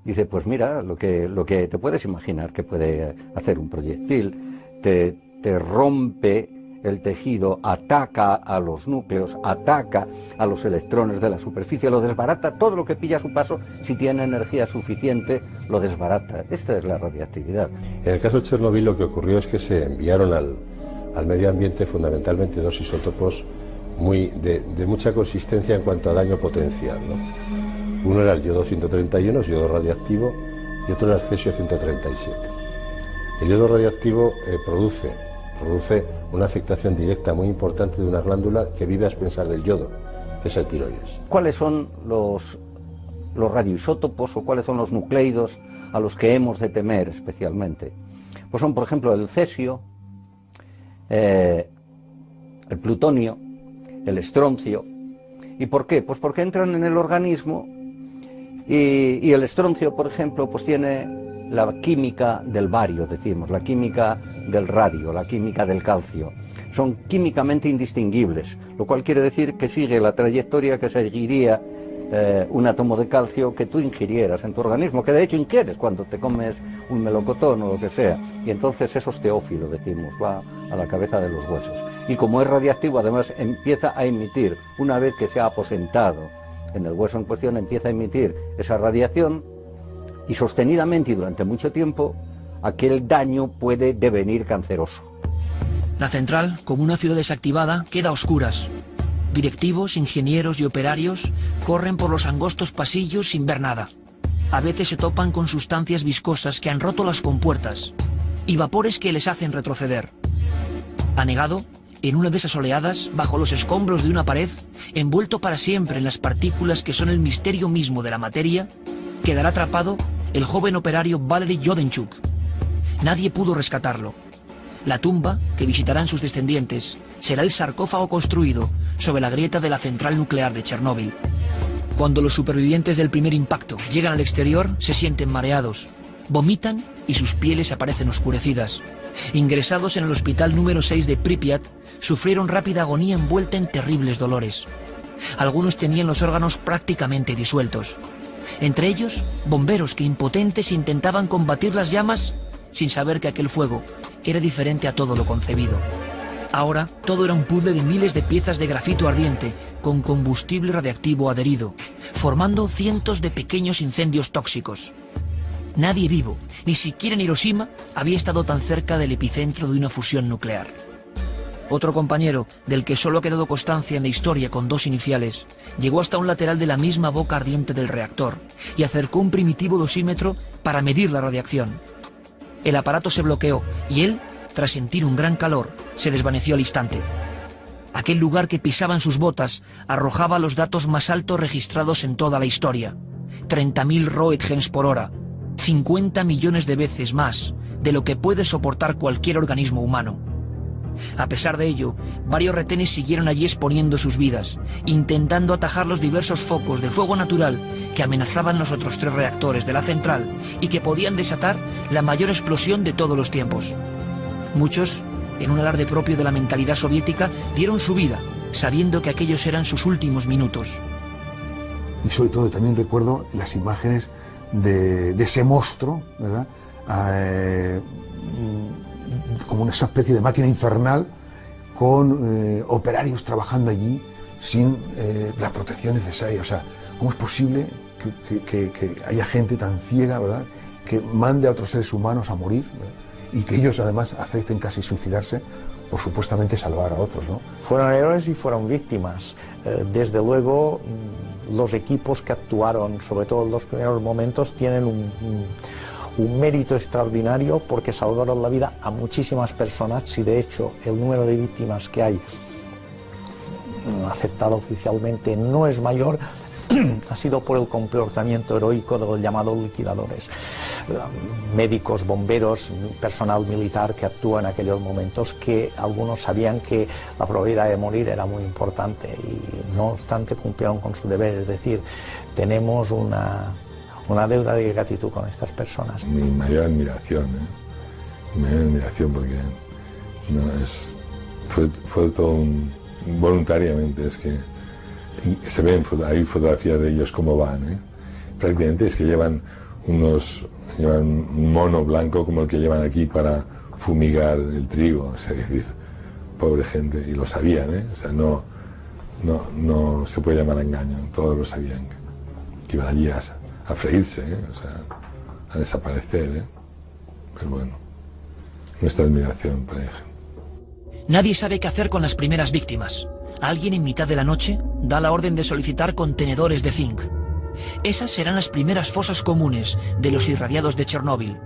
Dice, pues mira, lo que te puedes imaginar que puede hacer un proyectil, te rompe el tejido, ataca a los núcleos, ataca a los electrones de la superficie, lo desbarata, todo lo que pilla a su paso, si tiene energía suficiente, lo desbarata. Esta es la radiactividad. En el caso de Chernobyl lo que ocurrió es que se enviaron al medio ambiente fundamentalmente 2 isótopos de mucha consistencia en cuanto a daño potencial, ¿no? Uno era el yodo 131, yodo radioactivo, y otro era el cesio 137. El yodo radioactivo produce una afectación directa muy importante de una glándula que vive a expensas del yodo, que es el tiroides. ¿Cuáles son los radioisótopos o cuáles son los nucleidos a los que hemos de temer especialmente? Pues son, por ejemplo, el cesio, el plutonio, el estroncio. ¿Y por qué? Pues porque entran en el organismo y el estroncio, por ejemplo, pues tiene la química del bario, decimos, la química del radio, la química del calcio. Son químicamente indistinguibles, lo cual quiere decir que sigue la trayectoria que seguiría un átomo de calcio que tú ingirieras en tu organismo, que de hecho ingieres cuando te comes un melocotón o lo que sea, y entonces eso es teófilo, decimos, va a la cabeza de los huesos. Y como es radiactivo, además empieza a emitir, una vez que se ha aposentado en el hueso en cuestión, empieza a emitir esa radiación, y sostenidamente y durante mucho tiempo, aquel daño puede devenir canceroso. La central, como una ciudad desactivada, queda a oscuras. Directivos, ingenieros y operarios corren por los angostos pasillos sin ver nada. A veces se topan con sustancias viscosas que han roto las compuertas y vapores que les hacen retroceder. Anegado, en una de esas oleadas, bajo los escombros de una pared, envuelto para siempre en las partículas que son el misterio mismo de la materia, quedará atrapado el joven operario Valery Yodenchuk. Nadie pudo rescatarlo. La tumba, que visitarán sus descendientes, será el sarcófago construido sobre la grieta de la central nuclear de Chernóbil. Cuando los supervivientes del primer impacto llegan al exterior, se sienten mareados, vomitan y sus pieles aparecen oscurecidas. Ingresados en el hospital número 6 de Pripyat, sufrieron rápida agonía envuelta en terribles dolores. Algunos tenían los órganos prácticamente disueltos. Entre ellos, bomberos que impotentes intentaban combatir las llamas sin saber que aquel fuego era diferente a todo lo concebido. Ahora, todo era un puzzle de miles de piezas de grafito ardiente con combustible radiactivo adherido, formando cientos de pequeños incendios tóxicos. Nadie vivo, ni siquiera en Hiroshima, había estado tan cerca del epicentro de una fusión nuclear. Otro compañero, del que solo ha quedado constancia en la historia con 2 iniciales, llegó hasta un lateral de la misma boca ardiente del reactor y acercó un primitivo dosímetro para medir la radiación. El aparato se bloqueó y él, tras sentir un gran calor, se desvaneció al instante. Aquel lugar que pisaban sus botas arrojaba los datos más altos registrados en toda la historia. 30.000 Roentgens por hora, 50 millones de veces más de lo que puede soportar cualquier organismo humano. A pesar de ello, varios retenes siguieron allí exponiendo sus vidas, intentando atajar los diversos focos de fuego natural que amenazaban los otros 3 reactores de la central y que podían desatar la mayor explosión de todos los tiempos. Muchos, en un alarde propio de la mentalidad soviética, dieron su vida, sabiendo que aquellos eran sus últimos minutos. Y sobre todo también recuerdo las imágenes de ese monstruo, ¿verdad? Como una especie de máquina infernal con operarios trabajando allí sin la protección necesaria. O sea, ¿cómo es posible que haya gente tan ciega, ¿verdad?, que mande a otros seres humanos a morir, ¿verdad?, y que ellos además acepten casi suicidarse por supuestamente salvar a otros, ¿no? Fueron héroes y fueron víctimas. Desde luego, los equipos que actuaron, sobre todo en los primeros momentos, tienen un mérito extraordinario porque salvaron la vida a muchísimas personas y de hecho el número de víctimas que hay aceptado oficialmente no es mayor, ha sido por el comportamiento heroico de los llamados liquidadores, médicos, bomberos, personal militar que actúa en aquellos momentos, que algunos sabían que la probabilidad de morir era muy importante y no obstante cumplieron con su deber. Es decir, tenemos una deuda de gratitud con estas personas. Mi mayor admiración, mi mayor admiración porque fue todo voluntariamente, es que se ven, hay fotografías de ellos cómo van, prácticamente es que llevan un mono blanco como el que llevan aquí para fumigar el trigo, o sea, es decir, pobre gente, y lo sabían, o sea, no se puede llamar a engaño, todos lo sabían, que iban allí a freírse, o sea, a desaparecer, pero bueno, nuestra admiración para ella. Nadie sabe qué hacer con las primeras víctimas. Alguien en mitad de la noche da la orden de solicitar contenedores de zinc. Esas serán las primeras fosas comunes de los irradiados de Chernóbil.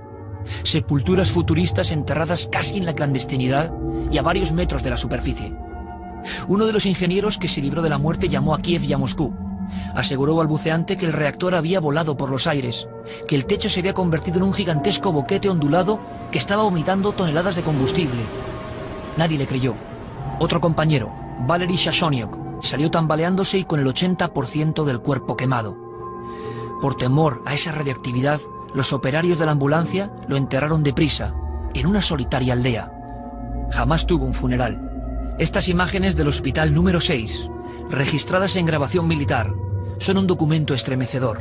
Sepulturas futuristas enterradas casi en la clandestinidad y a varios metros de la superficie. Uno de los ingenieros que se libró de la muerte llamó a Kiev y a Moscú. Aseguró al buceante que el reactor había volado por los aires, que el techo se había convertido en un gigantesco boquete ondulado que estaba vomitando toneladas de combustible. Nadie le creyó. Otro compañero, Valery Shashoniok, salió tambaleándose y con el 80% del cuerpo quemado. Por temor a esa radioactividad, los operarios de la ambulancia lo enterraron deprisa, en una solitaria aldea. Jamás tuvo un funeral. Estas imágenes del hospital número 6, registradas en grabación militar, son un documento estremecedor.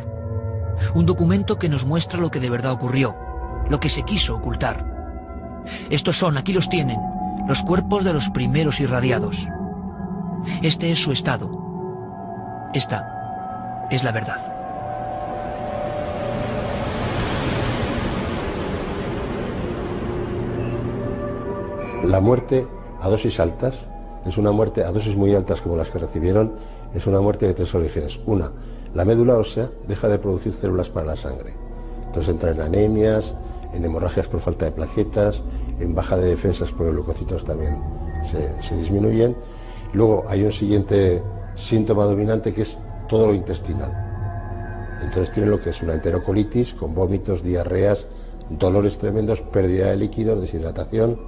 Un documento que nos muestra lo que de verdad ocurrió, lo que se quiso ocultar. Estos son, aquí los tienen, los cuerpos de los primeros irradiados. Este es su estado. Esta es la verdad. La muerte a dosis altas es una muerte a dosis muy altas como las que recibieron, es una muerte de 3 orígenes. Una, la médula ósea deja de producir células para la sangre. Entonces entra en anemias, en hemorragias por falta de plaquetas, en baja de defensas por los leucocitos también se disminuyen. Luego hay un siguiente síntoma dominante que es todo lo intestinal. Entonces tienen lo que es una enterocolitis con vómitos, diarreas, dolores tremendos, pérdida de líquidos, deshidratación.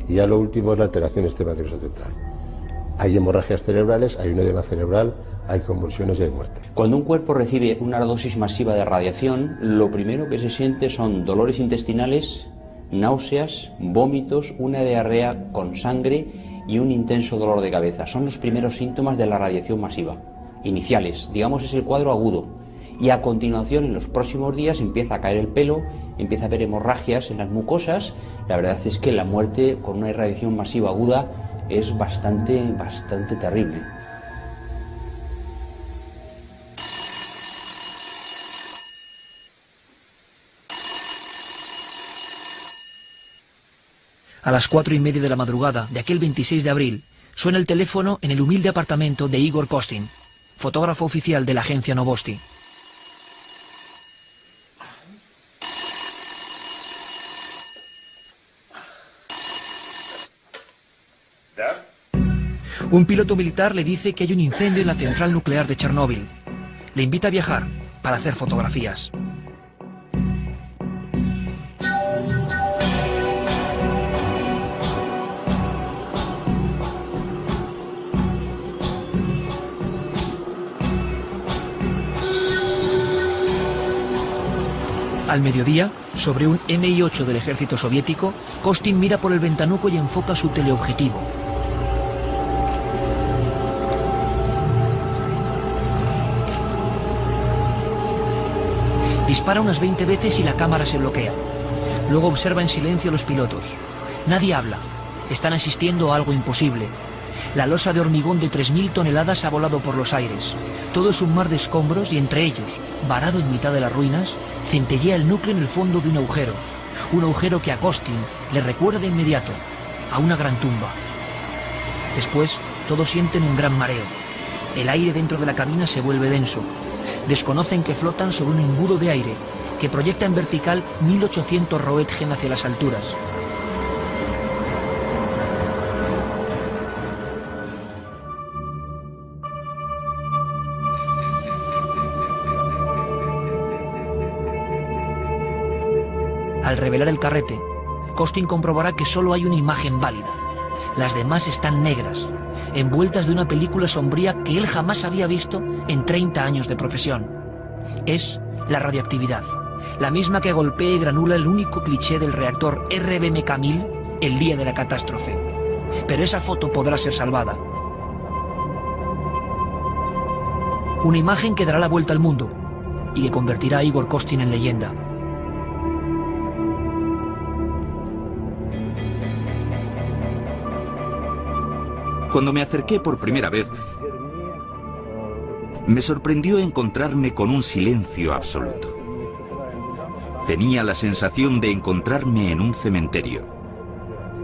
Y ya lo último es la alteración del sistema nervioso central. Hay hemorragias cerebrales, hay un edema cerebral, hay convulsiones y hay muerte. Cuando un cuerpo recibe una dosis masiva de radiación, lo primero que se siente son dolores intestinales, náuseas, vómitos, una diarrea con sangre y un intenso dolor de cabeza. Son los primeros síntomas de la radiación masiva. iniciales, digamos es el cuadro agudo. Y a continuación, en los próximos días, empieza a caer el pelo, empieza a haber hemorragias en las mucosas. La verdad es que la muerte con una irradiación masiva aguda es bastante terrible. A las 4:30 de la madrugada de aquel 26 de abril, suena el teléfono en el humilde apartamento de Igor Kostin, fotógrafo oficial de la agencia Novosti. Un piloto militar le dice que hay un incendio en la central nuclear de Chernóbil. Le invita a viajar para hacer fotografías. Al mediodía, sobre un Mi-8 del ejército soviético, Kostin mira por el ventanuco y enfoca su teleobjetivo. Dispara unas 20 veces y la cámara se bloquea. Luego observa en silencio a los pilotos. Nadie habla. Están asistiendo a algo imposible. La losa de hormigón de 3000 toneladas ha volado por los aires. Todo es un mar de escombros y entre ellos, varado en mitad de las ruinas, centellea el núcleo en el fondo de un agujero. Un agujero que a Kostin le recuerda de inmediato a una gran tumba. Después, todos sienten un gran mareo. El aire dentro de la cabina se vuelve denso. Desconocen que flotan sobre un embudo de aire que proyecta en vertical 1800 Roentgen hacia las alturas. Al revelar el carrete, Kostin comprobará que solo hay una imagen válida. Las demás están negras, envueltas de una película sombría que él jamás había visto en 30 años de profesión. Es la radioactividad, la misma que golpea y granula el único cliché del reactor RBMK-1000 el día de la catástrofe. Pero esa foto podrá ser salvada. Una imagen que dará la vuelta al mundo y que convertirá a Igor Kostin en leyenda. Cuando me acerqué por primera vez, me sorprendió encontrarme con un silencio absoluto. Tenía la sensación de encontrarme en un cementerio,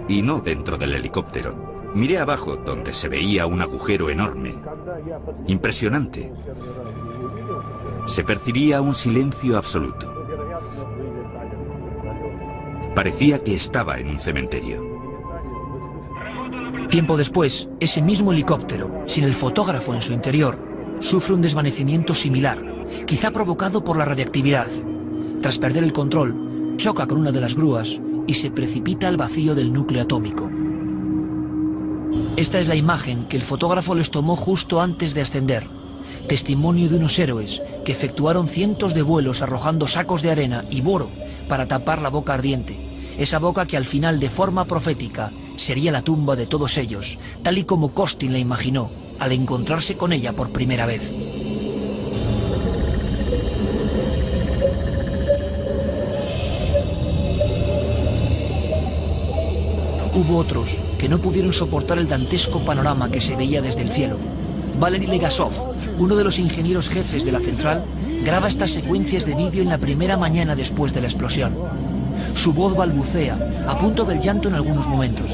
y no dentro del helicóptero. Miré abajo, donde se veía un agujero enorme, impresionante. Se percibía un silencio absoluto. Parecía que estaba en un cementerio. Tiempo después, ese mismo helicóptero, sin el fotógrafo en su interior, sufre un desvanecimiento similar, quizá provocado por la radiactividad. Tras perder el control, choca con una de las grúas y se precipita al vacío del núcleo atómico. Esta es la imagen que el fotógrafo les tomó justo antes de ascender, testimonio de unos héroes que efectuaron cientos de vuelos arrojando sacos de arena y boro para tapar la boca ardiente, esa boca que al final, de forma profética, sería la tumba de todos ellos, tal y como Kostin la imaginó al encontrarse con ella por primera vez. Hubo otros que no pudieron soportar el dantesco panorama que se veía desde el cielo. Valery Legasov, uno de los ingenieros jefes de la central, graba estas secuencias de vídeo en la primera mañana después de la explosión. Su voz balbucea, a punto del llanto en algunos momentos.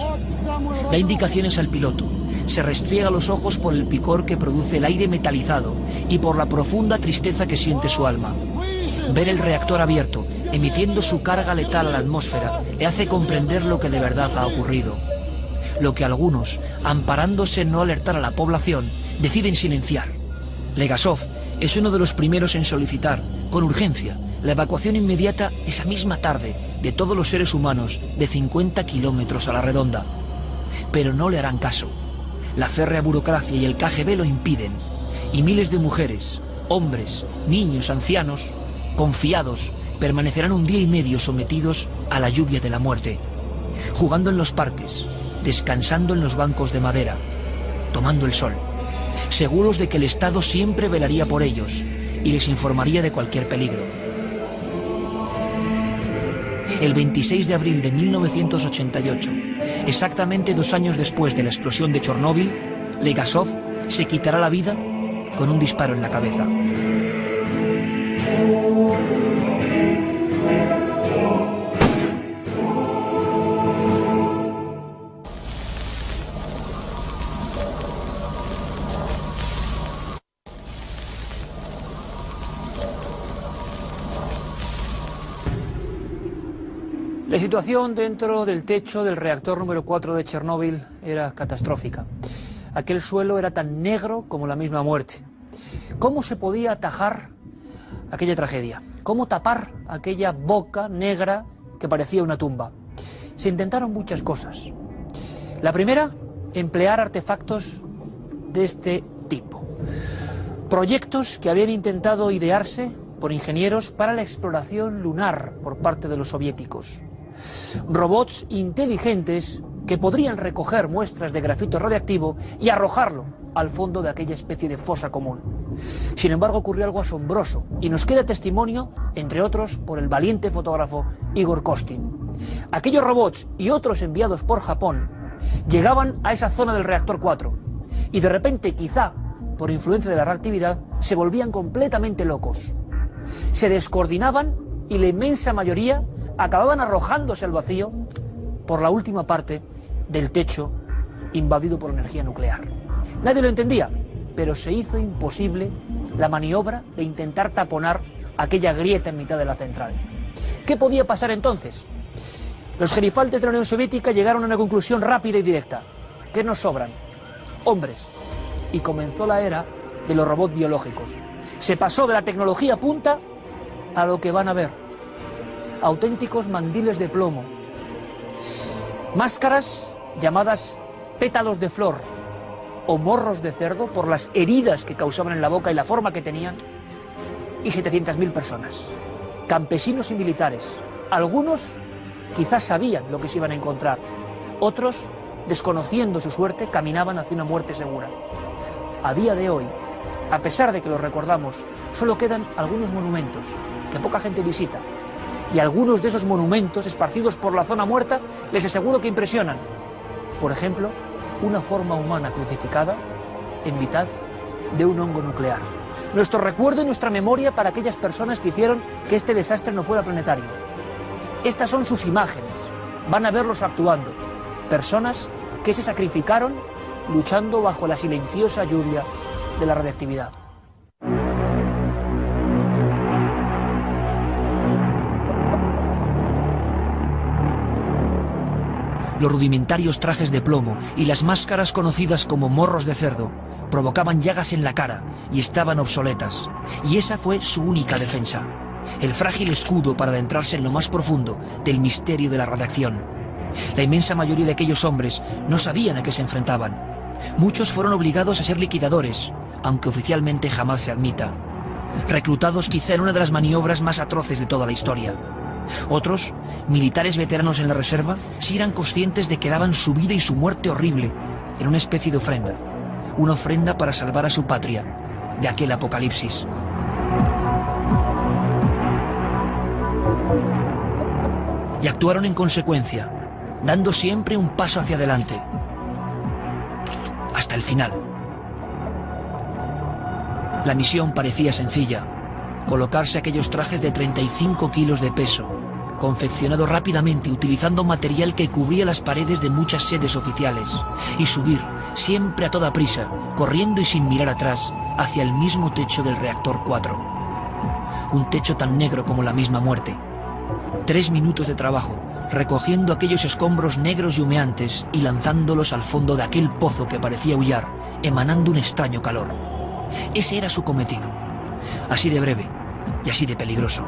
Da indicaciones al piloto, se restriega los ojos por el picor que produce el aire metalizado y por la profunda tristeza que siente su alma. Ver el reactor abierto, emitiendo su carga letal a la atmósfera, le hace comprender lo que de verdad ha ocurrido. Lo que algunos, amparándose en no alertar a la población, deciden silenciar. Legasov es uno de los primeros en solicitar, con urgencia, la evacuación inmediata esa misma tarde de todos los seres humanos de 50 kilómetros a la redonda. Pero no le harán caso. La férrea burocracia y el KGB lo impiden, y miles de mujeres, hombres, niños, ancianos, confiados, permanecerán un día y medio sometidos a la lluvia de la muerte, jugando en los parques, descansando en los bancos de madera, tomando el sol. seguros de que el Estado siempre velaría por ellos y les informaría de cualquier peligro. El 26 de abril de 1988, exactamente 2 años después de la explosión de Chernóbil, Legasov se quitará la vida con un disparo en la cabeza. La situación dentro del techo del reactor número 4 de Chernóbil era catastrófica. Aquel suelo era tan negro como la misma muerte. ¿Cómo se podía atajar aquella tragedia? ¿Cómo tapar aquella boca negra que parecía una tumba? Se intentaron muchas cosas. La primera, emplear artefactos de este tipo. Proyectos que habían intentado idearse por ingenieros para la exploración lunar por parte de los soviéticos. Robots inteligentes que podrían recoger muestras de grafito radiactivo y arrojarlo al fondo de aquella especie de fosa común. Sin embargo, ocurrió algo asombroso y nos queda testimonio, entre otros, por el valiente fotógrafo Igor Kostin. Aquellos robots y otros enviados por Japón llegaban a esa zona del reactor 4 y de repente, quizá por influencia de la reactividad, se volvían completamente locos. Se descoordinaban y la inmensa mayoría acababan arrojándose al vacío por la última parte del techo invadido por energía nuclear. Nadie lo entendía, pero se hizo imposible la maniobra de intentar taponar aquella grieta en mitad de la central. ¿Qué podía pasar entonces? Los gerifaltes de la Unión Soviética llegaron a una conclusión rápida y directa. ¿Qué nos sobran? Hombres. Y comenzó la era de los robots biológicos. Se pasó de la tecnología punta a lo que van a ver. Auténticos mandiles de plomo. Máscaras llamadas pétalos de flor o morros de cerdo por las heridas que causaban en la boca y la forma que tenían. Y 700.000 personas. Campesinos y militares. Algunos quizás sabían lo que se iban a encontrar. Otros, desconociendo su suerte, caminaban hacia una muerte segura. A día de hoy, a pesar de que los recordamos, solo quedan algunos monumentos que poca gente visita. Y algunos de esos monumentos esparcidos por la zona muerta les aseguro que impresionan. Por ejemplo, una forma humana crucificada en mitad de un hongo nuclear. Nuestro recuerdo y nuestra memoria para aquellas personas que hicieron que este desastre no fuera planetario. Estas son sus imágenes. Van a verlos actuando. Personas que se sacrificaron luchando bajo la silenciosa lluvia de la radiactividad. Los rudimentarios trajes de plomo y las máscaras conocidas como morros de cerdo provocaban llagas en la cara y estaban obsoletas. Y esa fue su única defensa. El frágil escudo para adentrarse en lo más profundo del misterio de la radiación. La inmensa mayoría de aquellos hombres no sabían a qué se enfrentaban. Muchos fueron obligados a ser liquidadores, aunque oficialmente jamás se admita. Reclutados quizá en una de las maniobras más atroces de toda la historia. Otros, militares veteranos en la reserva, sí eran conscientes de que daban su vida y su muerte horrible en una especie de ofrenda. Una ofrenda para salvar a su patria de aquel apocalipsis. Y actuaron en consecuencia, dando siempre un paso hacia adelante, hasta el final. La misión parecía sencilla: colocarse aquellos trajes de 35 kilos de peso, confeccionados rápidamente utilizando material que cubría las paredes de muchas sedes oficiales, y subir, siempre a toda prisa, corriendo y sin mirar atrás, hacia el mismo techo del reactor 4. Un techo tan negro como la misma muerte. 3 minutos de trabajo, recogiendo aquellos escombros negros y humeantes y lanzándolos al fondo de aquel pozo que parecía aullar, emanando un extraño calor. Ese era su cometido. Así de breve y así de peligroso.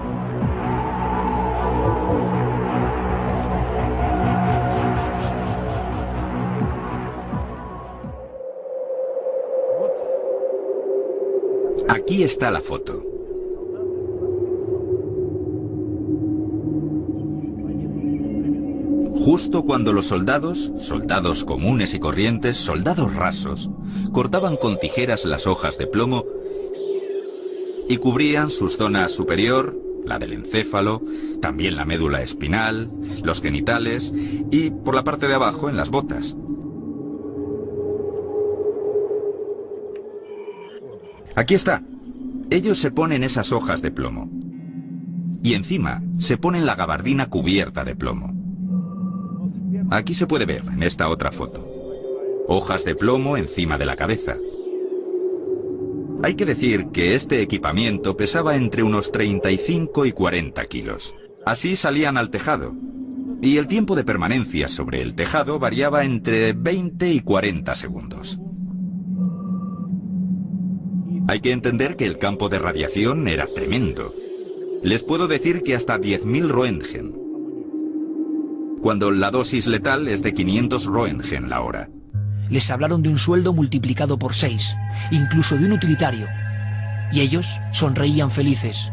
Aquí está la foto. Justo cuando los soldados comunes y corrientes, soldados rasos, cortaban con tijeras las hojas de plomo y cubrían sus zonas superior, la del encéfalo, también la médula espinal, los genitales y por la parte de abajo en las botas. Aquí está. Ellos se ponen esas hojas de plomo. Y encima se ponen la gabardina cubierta de plomo. Aquí se puede ver en esta otra foto. Hojas de plomo encima de la cabeza. Hay que decir que este equipamiento pesaba entre unos 35 y 40 kilos. Así salían al tejado. Y el tiempo de permanencia sobre el tejado variaba entre 20 y 40 segundos. Hay que entender que el campo de radiación era tremendo. Les puedo decir que hasta 10.000 Roentgen, cuando la dosis letal es de 500 Roentgen la hora. Les hablaron de un sueldo multiplicado por 6, incluso de un utilitario. Y ellos sonreían felices,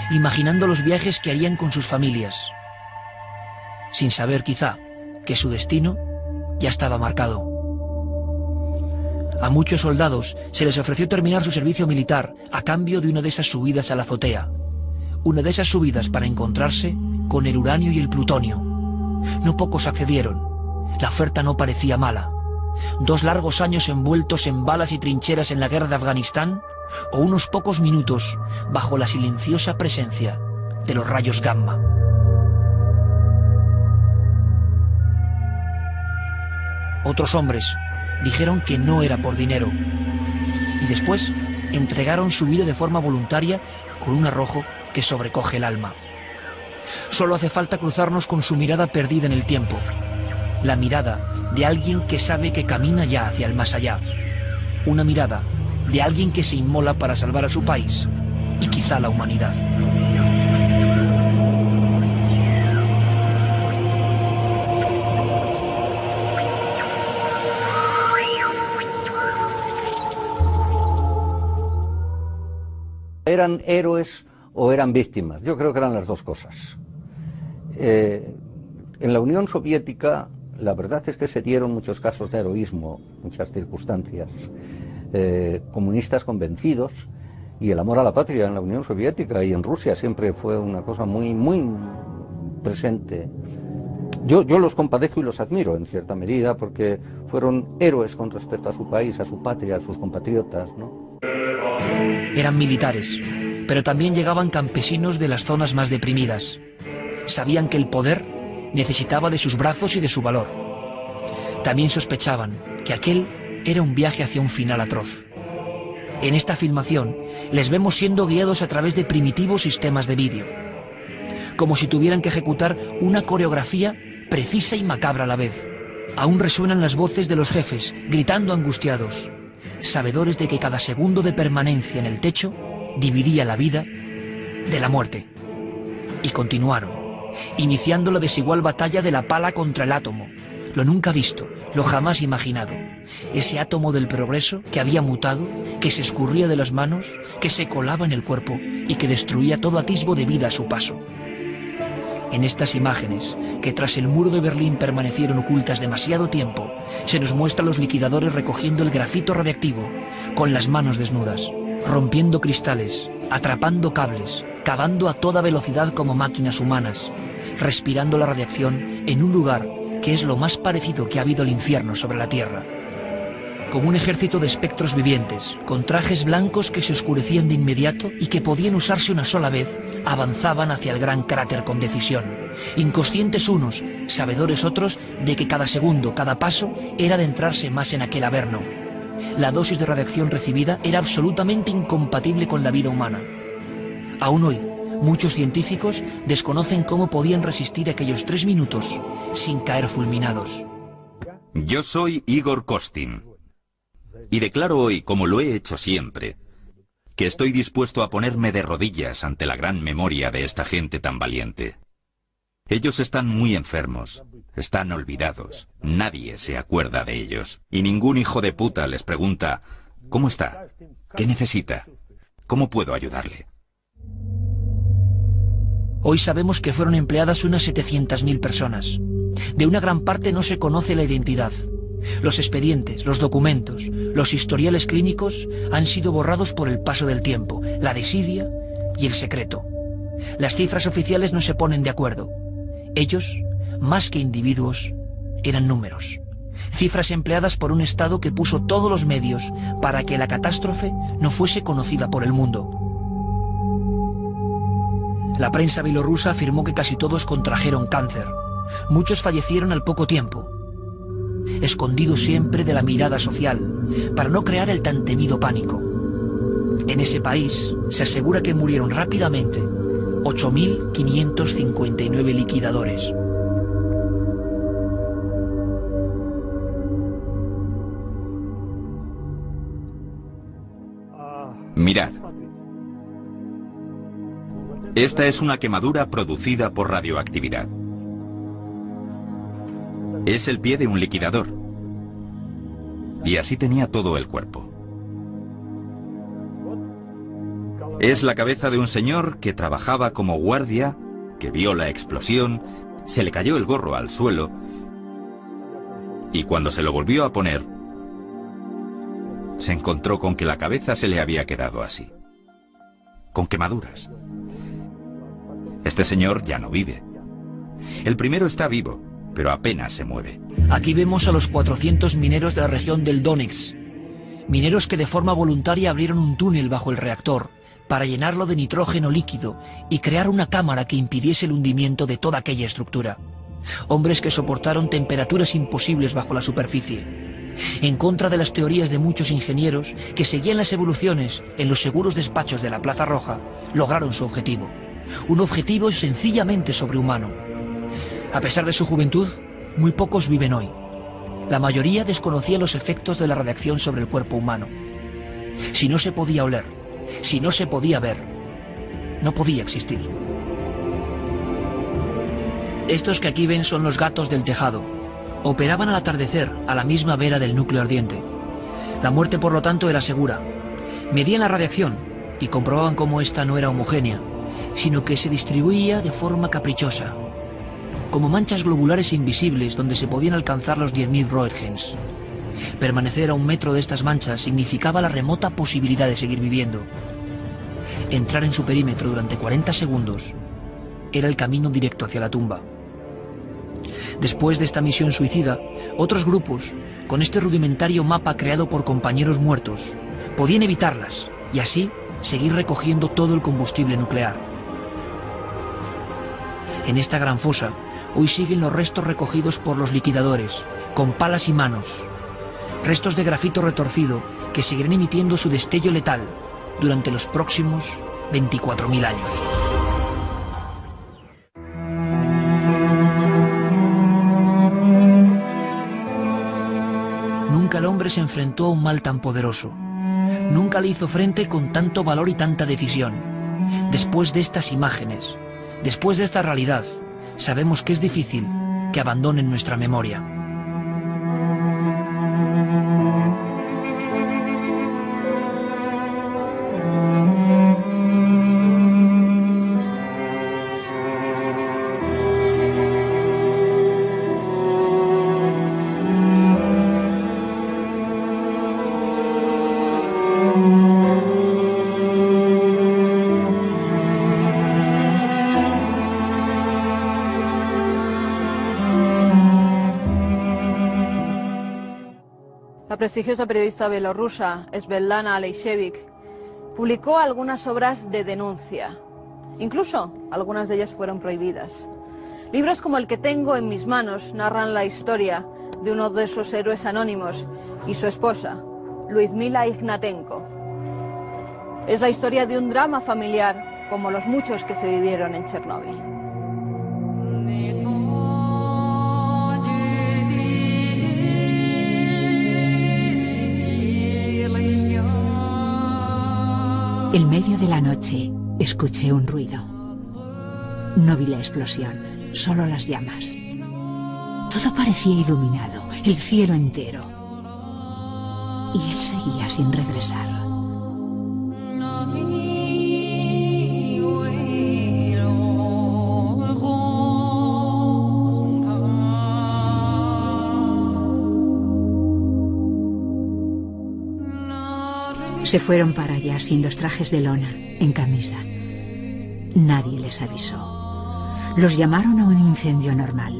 imaginando los viajes que harían con sus familias, sin saber quizá que su destino ya estaba marcado. A muchos soldados se les ofreció terminar su servicio militar a cambio de una de esas subidas a la azotea. Una de esas subidas para encontrarse con el uranio y el plutonio. No pocos accedieron. La oferta no parecía mala. 2 largos años envueltos en balas y trincheras en la guerra de Afganistán, o unos pocos minutos bajo la silenciosa presencia de los rayos gamma. Otros hombres dijeron que no era por dinero, y después entregaron su vida de forma voluntaria con un arrojo que sobrecoge el alma. Solo hace falta cruzarnos con su mirada perdida en el tiempo, la mirada de alguien que sabe que camina ya hacia el más allá, una mirada de alguien que se inmola para salvar a su país y quizá la humanidad. ¿Eran héroes o eran víctimas? Yo creo que eran las dos cosas. En la Unión Soviética, la verdad es que se dieron muchos casos de heroísmo, muchas circunstancias. Comunistas convencidos, y el amor a la patria en la Unión Soviética y en Rusia siempre fue una cosa muy, muy presente. Yo los compadezco y los admiro en cierta medida porque fueron héroes con respecto a su país, a su patria, a sus compatriotas, ¿no? Eran militares, pero también llegaban campesinos de las zonas más deprimidas. Sabían que el poder necesitaba de sus brazos y de su valor. También sospechaban que aquel era un viaje hacia un final atroz. En esta filmación les vemos siendo guiados a través de primitivos sistemas de vídeo, como si tuvieran que ejecutar una coreografía precisa y macabra a la vez. Aún resuenan las voces de los jefes, gritando angustiados, sabedores de que cada segundo de permanencia en el techo dividía la vida de la muerte. Y continuaron, iniciando la desigual batalla de la pala contra el átomo, lo nunca visto, lo jamás imaginado, ese átomo del progreso que había mutado, que se escurría de las manos, que se colaba en el cuerpo y que destruía todo atisbo de vida a su paso. En estas imágenes, que tras el muro de Berlín permanecieron ocultas demasiado tiempo, se nos muestra a los liquidadores recogiendo el grafito radiactivo, con las manos desnudas, rompiendo cristales, atrapando cables, cavando a toda velocidad como máquinas humanas, respirando la radiación en un lugar que es lo más parecido que ha habido al infierno sobre la Tierra. Como un ejército de espectros vivientes, con trajes blancos que se oscurecían de inmediato y que podían usarse una sola vez, avanzaban hacia el gran cráter con decisión. Inconscientes unos, sabedores otros de que cada segundo, cada paso, era adentrarse más en aquel averno. La dosis de radiación recibida era absolutamente incompatible con la vida humana. Aún hoy, muchos científicos desconocen cómo podían resistir aquellos 3 minutos sin caer fulminados. Yo soy Igor Kostin. Y declaro hoy, como lo he hecho siempre, que estoy dispuesto a ponerme de rodillas ante la gran memoria de esta gente tan valiente. Ellos están muy enfermos, están olvidados, nadie se acuerda de ellos. Y ningún hijo de puta les pregunta, ¿cómo está? ¿Qué necesita? ¿Cómo puedo ayudarle? Hoy sabemos que fueron empleadas unas 700.000 personas. De una gran parte no se conoce la identidad. Los expedientes, los documentos, los historiales clínicos han sido borrados por el paso del tiempo, la desidia y el secreto. Las cifras oficiales no se ponen de acuerdo. Ellos, más que individuos, eran números. Cifras empleadas por un Estado que puso todos los medios para que la catástrofe no fuese conocida por el mundo. La prensa bielorrusa afirmó que casi todos contrajeron cáncer. Muchos fallecieron al poco tiempo, escondidos siempre de la mirada social, para no crear el tan temido pánico. En ese país se asegura que murieron rápidamente 8.559 liquidadores. Mirad. Esta es una quemadura producida por radioactividad. Es el pie de un liquidador. Y así tenía todo el cuerpo. Es la cabeza de un señor que trabajaba como guardia, que vio la explosión, se le cayó el gorro al suelo y cuando se lo volvió a poner, se encontró con que la cabeza se le había quedado así, con quemaduras. Este señor ya no vive. El primero está vivo, pero apenas se mueve. Aquí vemos a los 400 mineros de la región del Donetsk. Mineros que de forma voluntaria abrieron un túnel bajo el reactor para llenarlo de nitrógeno líquido y crear una cámara que impidiese el hundimiento de toda aquella estructura. Hombres que soportaron temperaturas imposibles bajo la superficie. En contra de las teorías de muchos ingenieros que seguían las evoluciones en los seguros despachos de la Plaza Roja, lograron su objetivo. Un objetivo sencillamente sobrehumano. A pesar de su juventud, muy pocos viven hoy. La mayoría desconocía los efectos de la radiación sobre el cuerpo humano. Si no se podía oler, si no se podía ver, no podía existir. Estos que aquí ven son los gatos del tejado. Operaban al atardecer a la misma vera del núcleo ardiente. La muerte, por lo tanto, era segura. Medían la radiación y comprobaban cómo esta no era homogénea, sino que se distribuía de forma caprichosa, como manchas globulares invisibles donde se podían alcanzar los 10.000 Roentgens. Permanecer a 1 metro de estas manchas significaba la remota posibilidad de seguir viviendo. Entrar en su perímetro durante 40 segundos era el camino directo hacia la tumba. Después de esta misión suicida, otros grupos, con este rudimentario mapa creado por compañeros muertos, podían evitarlas y así seguir recogiendo todo el combustible nuclear. En esta gran fosa, hoy siguen los restos recogidos por los liquidadores, con palas y manos. Restos de grafito retorcido que seguirán emitiendo su destello letal durante los próximos 24.000 años. Nunca el hombre se enfrentó a un mal tan poderoso. Nunca le hizo frente con tanto valor y tanta decisión. Después de estas imágenes, después de esta realidad, sabemos que es difícil que abandonen nuestra memoria. La prestigiosa periodista bielorrusa Svetlana Alexievich publicó algunas obras de denuncia. Incluso algunas de ellas fueron prohibidas. Libros como el que tengo en mis manos narran la historia de uno de esos héroes anónimos y su esposa, Lyudmila Ignatenko. Es la historia de un drama familiar como los muchos que se vivieron en Chernóbil. En medio de la noche escuché un ruido. No vi la explosión, solo las llamas. Todo parecía iluminado, el cielo entero. Y él seguía sin regresar. Se fueron para allá sin los trajes de lona, en camisa. Nadie les avisó. Los llamaron a un incendio normal.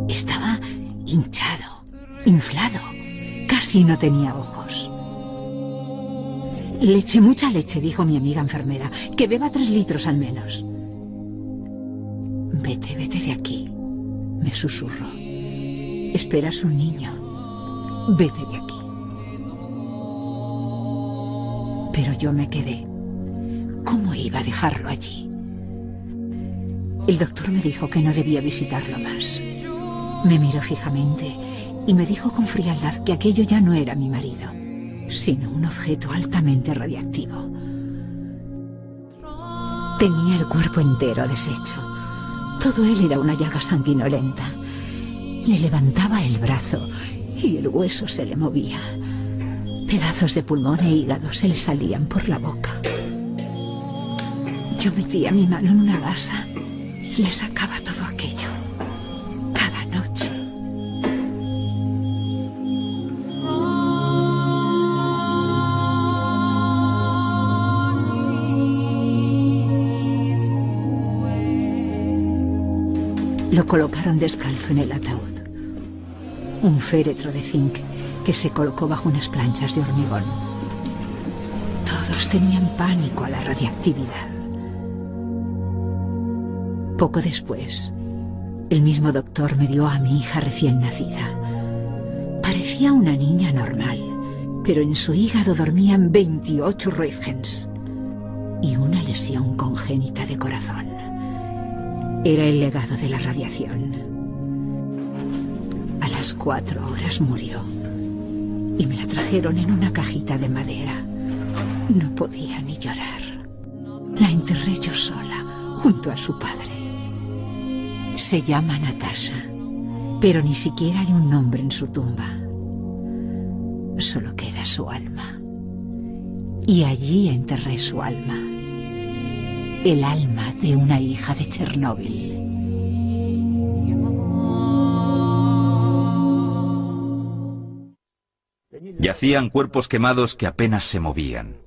Estaba hinchado, inflado. Casi no tenía ojos. Leche, mucha leche, dijo mi amiga enfermera. Que beba 3 litros al menos. Vete, vete de aquí, me susurró. Esperas un niño. Vete de aquí. Pero yo me quedé. ¿Cómo iba a dejarlo allí? El doctor me dijo que no debía visitarlo más. Me miró fijamente y me dijo con frialdad que aquello ya no era mi marido, sino un objeto altamente radiactivo. Tenía el cuerpo entero deshecho. Todo él era una llaga sanguinolenta. Le levantaba el brazo y el hueso se le movía. Pedazos de pulmón e hígado se le salían por la boca. Yo metía mi mano en una gasa y le sacaba todo aquello. Cada noche. Lo colocaron descalzo en el ataúd. Un féretro de zinc que se colocó bajo unas planchas de hormigón. Todos tenían pánico a la radiactividad. Poco después, el mismo doctor me dio a mi hija recién nacida. Parecía una niña normal, pero en su hígado dormían 28 Roentgens y una lesión congénita de corazón. Era el legado de la radiación. A las 4 horas murió y me la trajeron en una cajita de madera. No podía ni llorar. La enterré yo sola, junto a su padre. Se llama Natasha, pero ni siquiera hay un nombre en su tumba. Solo queda su alma. Y allí enterré su alma. El alma de una hija de Chernóbil. Yacían cuerpos quemados que apenas se movían.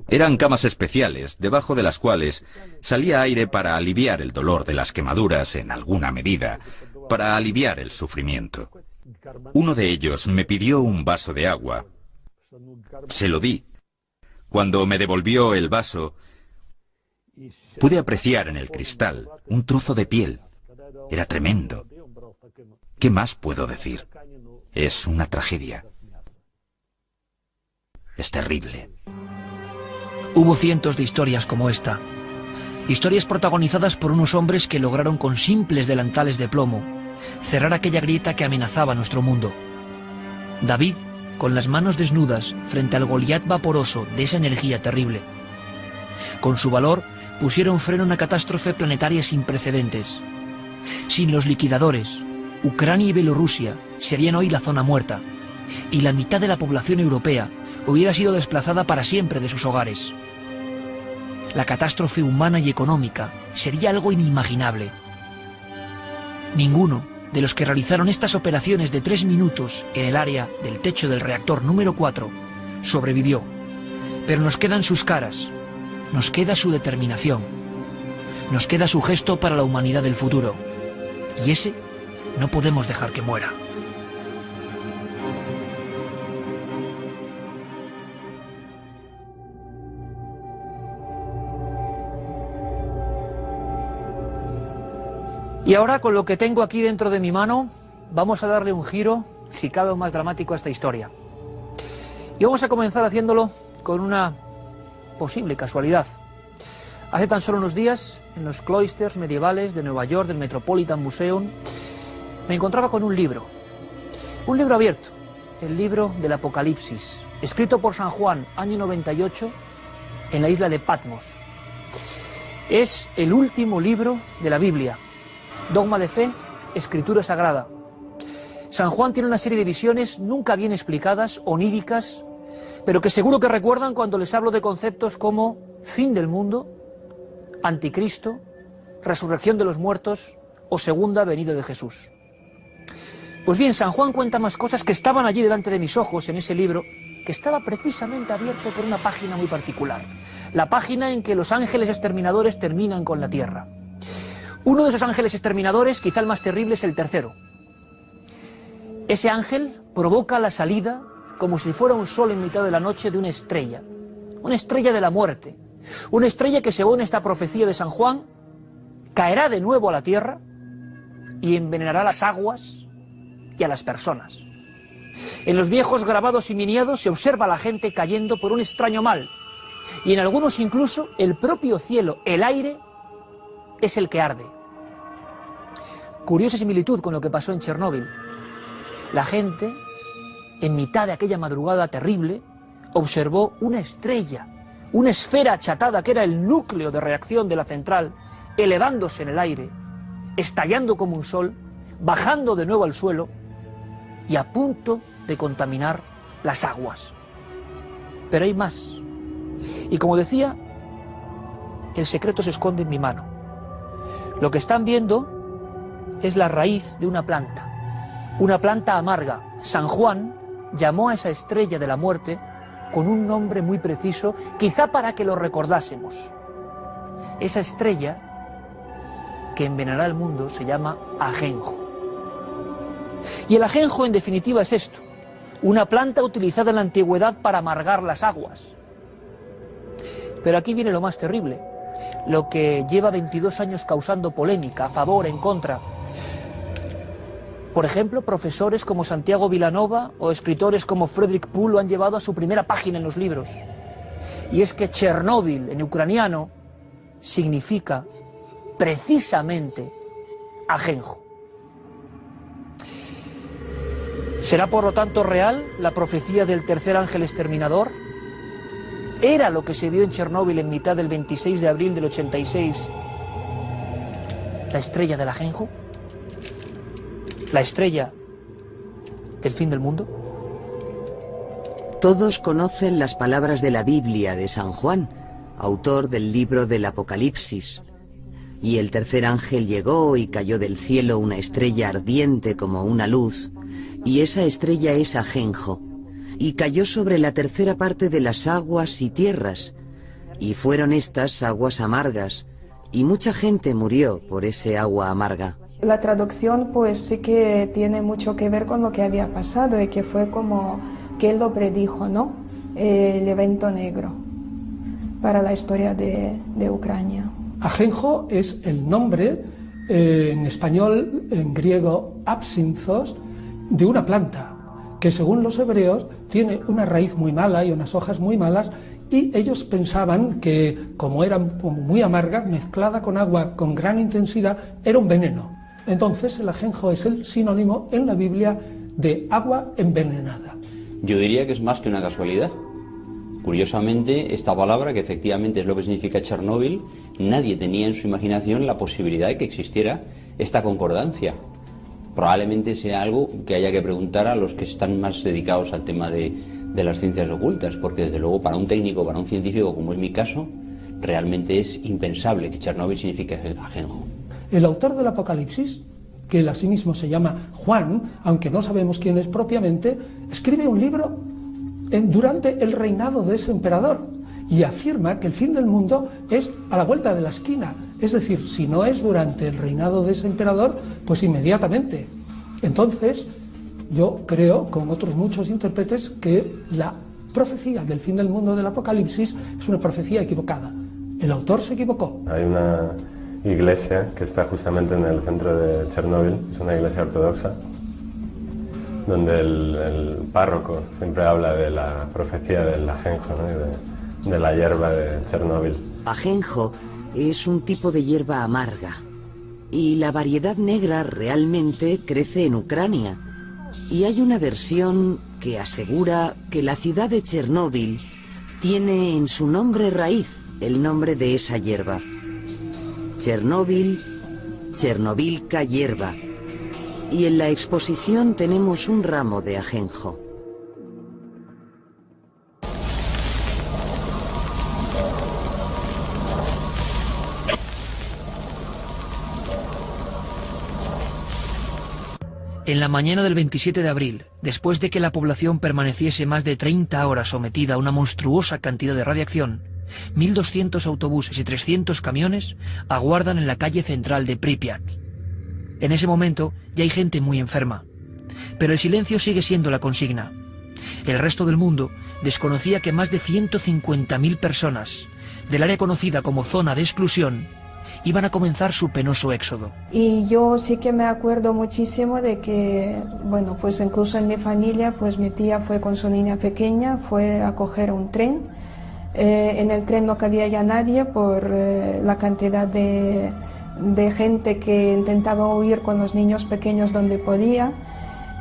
Eran camas especiales, debajo de las cuales salía aire para aliviar el dolor de las quemaduras en alguna medida, para aliviar el sufrimiento. Uno de ellos me pidió un vaso de agua. Se lo di. Cuando me devolvió el vaso, pude apreciar en el cristal un trozo de piel. Era tremendo. ¿Qué más puedo decir? Es una tragedia. Es terrible. Hubo cientos de historias como esta. Historias protagonizadas por unos hombres que lograron con simples delantales de plomo cerrar aquella grieta que amenazaba nuestro mundo. David, con las manos desnudas frente al Goliat vaporoso de esa energía terrible. Con su valor pusieron freno a una catástrofe planetaria sin precedentes. Sin los liquidadores, Ucrania y Bielorrusia serían hoy la zona muerta, y la mitad de la población europea hubiera sido desplazada para siempre de sus hogares. La catástrofe humana y económica sería algo inimaginable. Ninguno de los que realizaron estas operaciones de 3 minutos en el área del techo del reactor número 4 sobrevivió, pero nos quedan sus caras, nos queda su determinación, nos queda su gesto para la humanidad del futuro, y ese no podemos dejar que muera. Y ahora, con lo que tengo aquí dentro de mi mano, vamos a darle un giro, si cabe, más dramático a esta historia. Y vamos a comenzar haciéndolo con una posible casualidad. Hace tan solo unos días, en los cloisters medievales de Nueva York, del Metropolitan Museum, me encontraba con un libro abierto, el libro del Apocalipsis, escrito por San Juan, año 98, en la isla de Patmos. Es el último libro de la Biblia. Dogma de fe, escritura sagrada. San Juan tiene una serie de visiones nunca bien explicadas, oníricas, pero que seguro que recuerdan cuando les hablo de conceptos como fin del mundo, anticristo, resurrección de los muertos o segunda venida de Jesús. Pues bien, San Juan cuenta más cosas que estaban allí delante de mis ojos en ese libro, que estaba precisamente abierto por una página muy particular, la página en que los ángeles exterminadores terminan con la tierra. Uno de esos ángeles exterminadores, quizá el más terrible, es el tercero. Ese ángel provoca la salida, como si fuera un sol en mitad de la noche, de una estrella de la muerte, una estrella que, según esta profecía de San Juan, caerá de nuevo a la tierra y envenenará las aguas y a las personas. En los viejos grabados y miniados se observa a la gente cayendo por un extraño mal, y en algunos incluso el propio cielo, el aire, es el que arde. Curiosa similitud con lo que pasó en Chernóbil. La gente, en mitad de aquella madrugada terrible, observó una estrella, una esfera achatada que era el núcleo de reacción de la central, elevándose en el aire, estallando como un sol, bajando de nuevo al suelo y a punto de contaminar las aguas. Pero hay más. Y como decía, el secreto se esconde en mi mano. Lo que están viendo es la raíz de una planta amarga. San Juan llamó a esa estrella de la muerte con un nombre muy preciso, quizá para que lo recordásemos. Esa estrella que envenenará el mundo se llama ajenjo. Y el ajenjo, en definitiva, es esto: una planta utilizada en la antigüedad para amargar las aguas. Pero aquí viene lo más terrible, lo que lleva 22 años causando polémica, a favor, en contra. Por ejemplo, profesores como Santiago Vilanova o escritores como Frederick Poole lo han llevado a su primera página en los libros. Y es que Chernóbil, en ucraniano, significa precisamente ajenjo. ¿Será por lo tanto real la profecía del tercer ángel exterminador? ¿Era lo que se vio en Chernóbil en mitad del 26 de abril del 86 la estrella del ajenjo? ¿La estrella del fin del mundo? Todos conocen las palabras de la Biblia de San Juan, autor del libro del Apocalipsis. Y el tercer ángel llegó y cayó del cielo una estrella ardiente como una luz, y esa estrella es ajenjo, y cayó sobre la tercera parte de las aguas y tierras, y fueron estas aguas amargas, y mucha gente murió por ese agua amarga. La traducción pues sí que tiene mucho que ver con lo que había pasado y que fue como que él lo predijo, ¿no? El evento negro para la historia de Ucrania. Ajenjo es el nombre en español, en griego, absinthos, de una planta que, según los hebreos, tiene una raíz muy mala y unas hojas muy malas, y ellos pensaban que, como era muy amarga, mezclada con agua con gran intensidad, era un veneno. Entonces el ajenjo es el sinónimo en la Biblia de agua envenenada. Yo diría que es más que una casualidad. Curiosamente, esta palabra, que efectivamente es lo que significa Chernóbil, nadie tenía en su imaginación la posibilidad de que existiera esta concordancia. Probablemente sea algo que haya que preguntar a los que están más dedicados al tema de las ciencias ocultas, porque desde luego para un técnico, para un científico, como es mi caso, realmente es impensable que Chernóbil signifique ajenjo. El autor del Apocalipsis, que él asimismo se llama Juan, aunque no sabemos quién es propiamente, escribe un libro durante el reinado de ese emperador y afirma que el fin del mundo es a la vuelta de la esquina. Es decir, si no es durante el reinado de ese emperador, pues inmediatamente. Entonces, yo creo, con otros muchos intérpretes, que la profecía del fin del mundo del Apocalipsis es una profecía equivocada. El autor se equivocó. Hay una iglesia que está justamente en el centro de Chernóbil, es una iglesia ortodoxa, donde el párroco siempre habla de la profecía del ajenjo, ¿no? de la hierba de Chernóbil. Ajenjo es un tipo de hierba amarga, y la variedad negra realmente crece en Ucrania. Y hay una versión que asegura que la ciudad de Chernóbil tiene en su nombre raíz el nombre de esa hierba. Chernóbil, Chernobilka hierba. Y en la exposición tenemos un ramo de ajenjo. En la mañana del 27 de abril, después de que la población permaneciese más de 30 horas sometida a una monstruosa cantidad de radiación, 1.200 autobuses y 300 camiones aguardan en la calle central de Pripyat. En ese momento ya hay gente muy enferma, pero el silencio sigue siendo la consigna. El resto del mundo desconocía que más de 150.000 personas del área conocida como zona de exclusión iban a comenzar su penoso éxodo. Y yo sí que me acuerdo muchísimo de que, bueno, pues incluso en mi familia, pues mi tía fue con su niña pequeña, fue a coger un tren. En el tren no cabía ya nadie por la cantidad de gente que intentaba huir con los niños pequeños donde podía.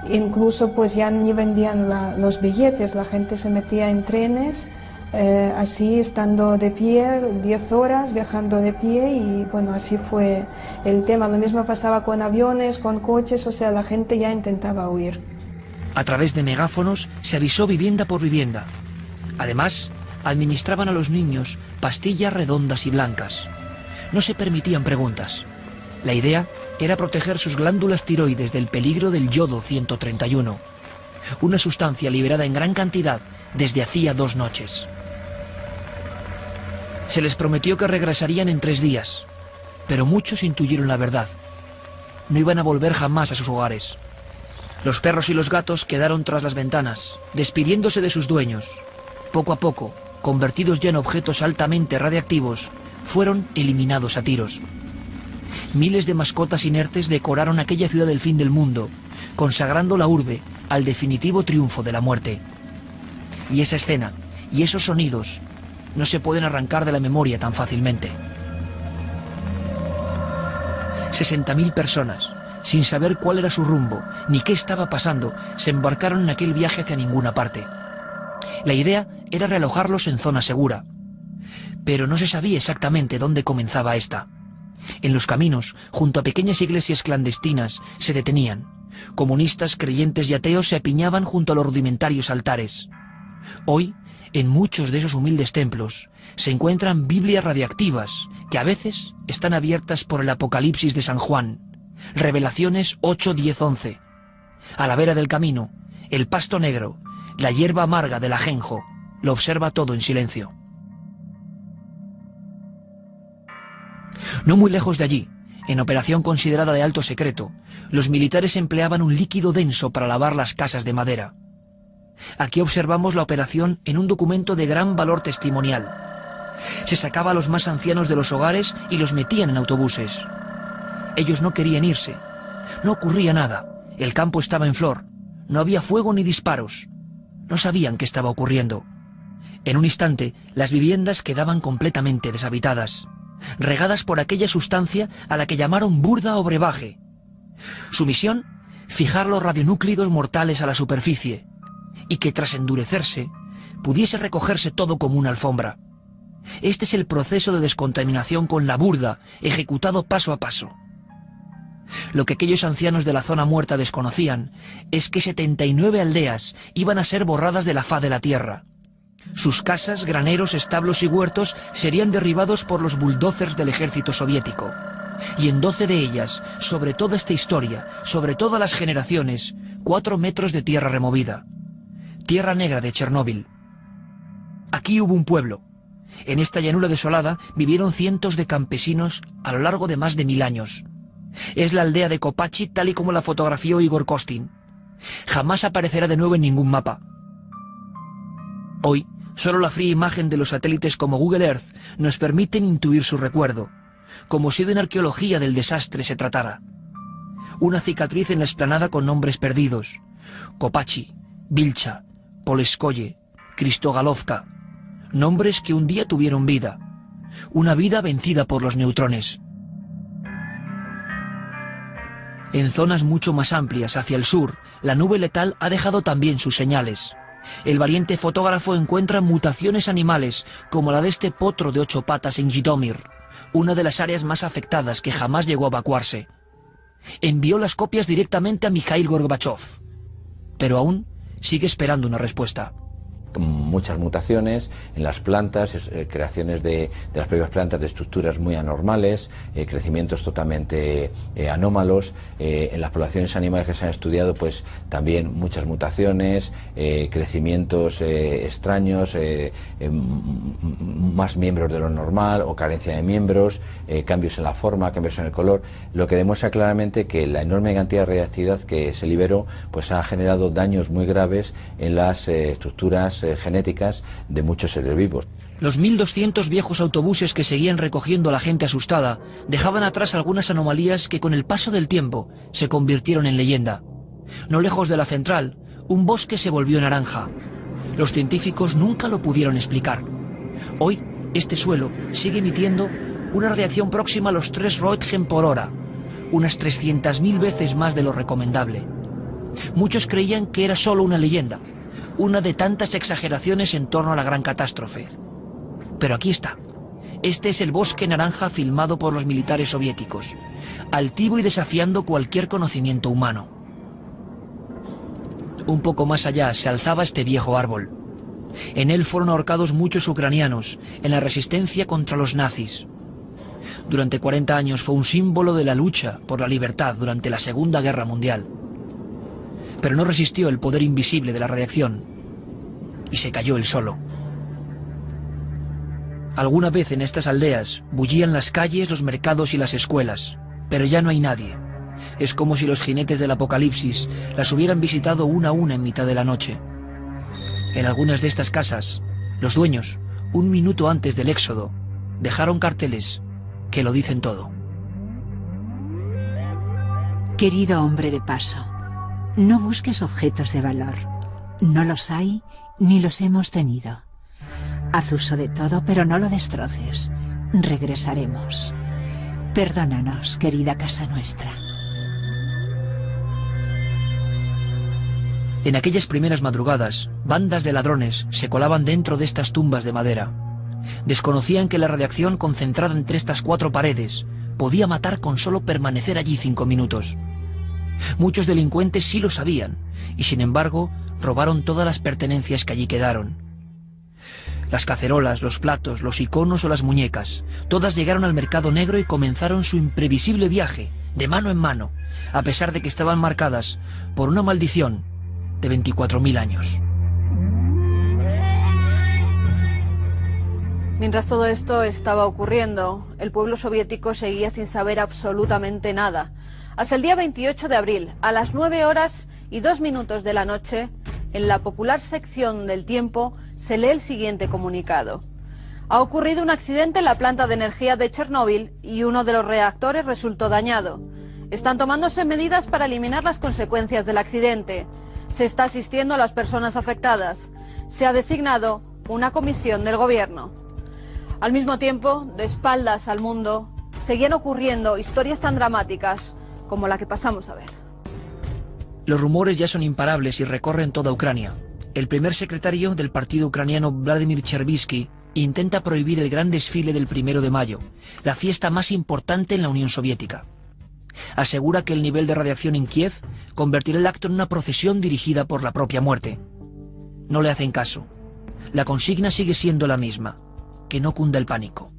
Incluso pues ya ni vendían los billetes, la gente se metía en trenes, así estando de pie 10 horas, viajando de pie, y bueno, así fue el tema. Lo mismo pasaba con aviones, con coches, o sea, la gente ya intentaba huir. A través de megáfonos se avisó vivienda por vivienda. Además, administraban a los niños pastillas redondas y blancas. No se permitían preguntas. La idea era proteger sus glándulas tiroides del peligro del yodo 131, una sustancia liberada en gran cantidad desde hacía 2 noches. Se les prometió que regresarían en 3 días, pero muchos intuyeron la verdad. No iban a volver jamás a sus hogares. Los perros y los gatos quedaron tras las ventanas, despidiéndose de sus dueños. Poco a poco, convertidos ya en objetos altamente radiactivos, fueron eliminados a tiros. Miles de mascotas inertes decoraron aquella ciudad del fin del mundo, consagrando la urbe al definitivo triunfo de la muerte. Y esa escena, y esos sonidos, no se pueden arrancar de la memoria tan fácilmente. 60.000 personas, sin saber cuál era su rumbo, ni qué estaba pasando, se embarcaron en aquel viaje hacia ninguna parte. La idea era realojarlos en zona segura, pero no se sabía exactamente dónde comenzaba esta. En los caminos, junto a pequeñas iglesias clandestinas, se detenían. Comunistas, creyentes y ateos se apiñaban junto a los rudimentarios altares. Hoy, en muchos de esos humildes templos, se encuentran Biblias radiactivas, que a veces están abiertas por el Apocalipsis de San Juan. Revelaciones 8, 10, 11. A la vera del camino, el pasto negro, la hierba amarga del ajenjo, lo observa todo en silencio. No muy lejos de allí, en operación considerada de alto secreto, los militares empleaban un líquido denso para lavar las casas de madera. Aquí observamos la operación en un documento de gran valor testimonial. Se sacaba a los más ancianos de los hogares y los metían en autobuses. Ellos no querían irse. No ocurría nada. El campo estaba en flor. No había fuego ni disparos. No sabían qué estaba ocurriendo. En un instante, las viviendas quedaban completamente deshabitadas, regadas por aquella sustancia a la que llamaron burda o brebaje. Su misión, fijar los radionúclidos mortales a la superficie, y que tras endurecerse, pudiese recogerse todo como una alfombra. Este es el proceso de descontaminación con la burda, ejecutado paso a paso. Lo que aquellos ancianos de la zona muerta desconocían es que 79 aldeas iban a ser borradas de la faz de la tierra. Sus casas, graneros, establos y huertos serían derribados por los bulldozers del ejército soviético. Y en 12 de ellas, sobre toda esta historia, sobre todas las generaciones, 4 metros de tierra removida. Tierra negra de Chernóbil. Aquí hubo un pueblo. En esta llanura desolada vivieron cientos de campesinos a lo largo de más de 1000 años. Es la aldea de Kopachi tal y como la fotografió Igor Kostin. Jamás aparecerá de nuevo en ningún mapa. Hoy, solo la fría imagen de los satélites como Google Earth nos permiten intuir su recuerdo, como si de una arqueología del desastre se tratara. Una cicatriz en la explanada con nombres perdidos: Kopachi, Vilcha, Poleskoye, Kristogalovka, nombres que un día tuvieron vida, una vida vencida por los neutrones. En zonas mucho más amplias, hacia el sur, la nube letal ha dejado también sus señales. El valiente fotógrafo encuentra mutaciones animales, como la de este potro de 8 patas en Jitomir, una de las áreas más afectadas que jamás llegó a evacuarse. Envió las copias directamente a Mikhail Gorbachev, pero aún sigue esperando una respuesta. Muchas mutaciones en las plantas, creaciones de las propias plantas de estructuras muy anormales, crecimientos totalmente anómalos. En las poblaciones animales que se han estudiado, pues también muchas mutaciones, crecimientos extraños, más miembros de lo normal o carencia de miembros, cambios en la forma, cambios en el color, lo que demuestra claramente que la enorme cantidad de radiactividad que se liberó pues ha generado daños muy graves en las estructuras genéticas de muchos seres vivos. Los 1.200 viejos autobuses que seguían recogiendo a la gente asustada dejaban atrás algunas anomalías que con el paso del tiempo se convirtieron en leyenda. No lejos de la central, un bosque se volvió naranja. Los científicos nunca lo pudieron explicar. Hoy, este suelo sigue emitiendo una radiación próxima a los 3 Roentgen por hora, unas 300.000 veces más de lo recomendable. Muchos creían que era solo una leyenda, una de tantas exageraciones en torno a la gran catástrofe. Pero aquí está. Este es el bosque naranja filmado por los militares soviéticos, altivo y desafiando cualquier conocimiento humano. Un poco más allá se alzaba este viejo árbol. En él fueron ahorcados muchos ucranianos en la resistencia contra los nazis. Durante 40 años fue un símbolo de la lucha por la libertad durante la Segunda Guerra Mundial. Pero no resistió el poder invisible de la radiación y se cayó él solo. Alguna vez en estas aldeas bullían las calles, los mercados y las escuelas, pero ya no hay nadie. Es como si los jinetes del apocalipsis las hubieran visitado una a una en mitad de la noche. En algunas de estas casas, los dueños, un minuto antes del éxodo, dejaron carteles que lo dicen todo. Querido hombre de paso, no busques objetos de valor. No los hay ni los hemos tenido. Haz uso de todo, pero no lo destroces. Regresaremos. Perdónanos, querida casa nuestra. En aquellas primeras madrugadas, bandas de ladrones se colaban dentro de estas tumbas de madera. Desconocían que la radiación concentrada entre estas 4 paredes podía matar con solo permanecer allí 5 minutos. Muchos delincuentes sí lo sabían, y sin embargo robaron todas las pertenencias que allí quedaron. Las cacerolas, los platos, los iconos o las muñecas, todas llegaron al mercado negro y comenzaron su imprevisible viaje, de mano en mano, a pesar de que estaban marcadas por una maldición de 24.000 años. Mientras todo esto estaba ocurriendo, el pueblo soviético seguía sin saber absolutamente nada. Hasta el día 28 de abril, a las 9:02 de la noche, en la popular sección del Tiempo, se lee el siguiente comunicado. Ha ocurrido un accidente en la planta de energía de Chernóbil y uno de los reactores resultó dañado. Están tomándose medidas para eliminar las consecuencias del accidente. Se está asistiendo a las personas afectadas. Se ha designado una comisión del gobierno. Al mismo tiempo, de espaldas al mundo, seguían ocurriendo historias tan dramáticas como la que pasamos a ver. Los rumores ya son imparables y recorren toda Ucrania. El primer secretario del partido ucraniano, Vladimir Chervisky, intenta prohibir el gran desfile del 1 de mayo, la fiesta más importante en la Unión Soviética. Asegura que el nivel de radiación en Kiev convertirá el acto en una procesión dirigida por la propia muerte. No le hacen caso. La consigna sigue siendo la misma: que no cunda el pánico.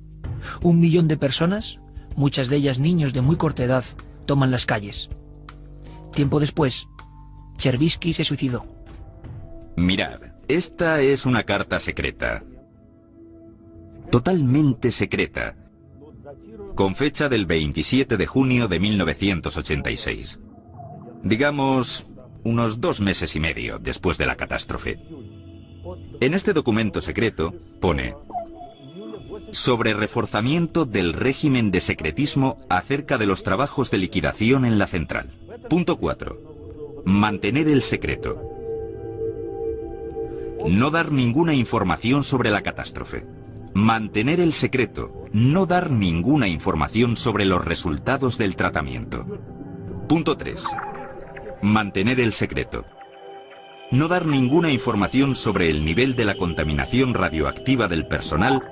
1 millón de personas, muchas de ellas niños de muy corta edad, toman las calles. Tiempo después, Chervisky se suicidó. Mirad, esta es una carta secreta. Totalmente secreta. Con fecha del 27 de junio de 1986. Digamos, unos 2 meses y medio después de la catástrofe. En este documento secreto pone: sobre reforzamiento del régimen de secretismo acerca de los trabajos de liquidación en la central. Punto 4. Mantener el secreto. No dar ninguna información sobre la catástrofe. Mantener el secreto. No dar ninguna información sobre los resultados del tratamiento. Punto 3. Mantener el secreto. No dar ninguna información sobre el nivel de la contaminación radioactiva del personal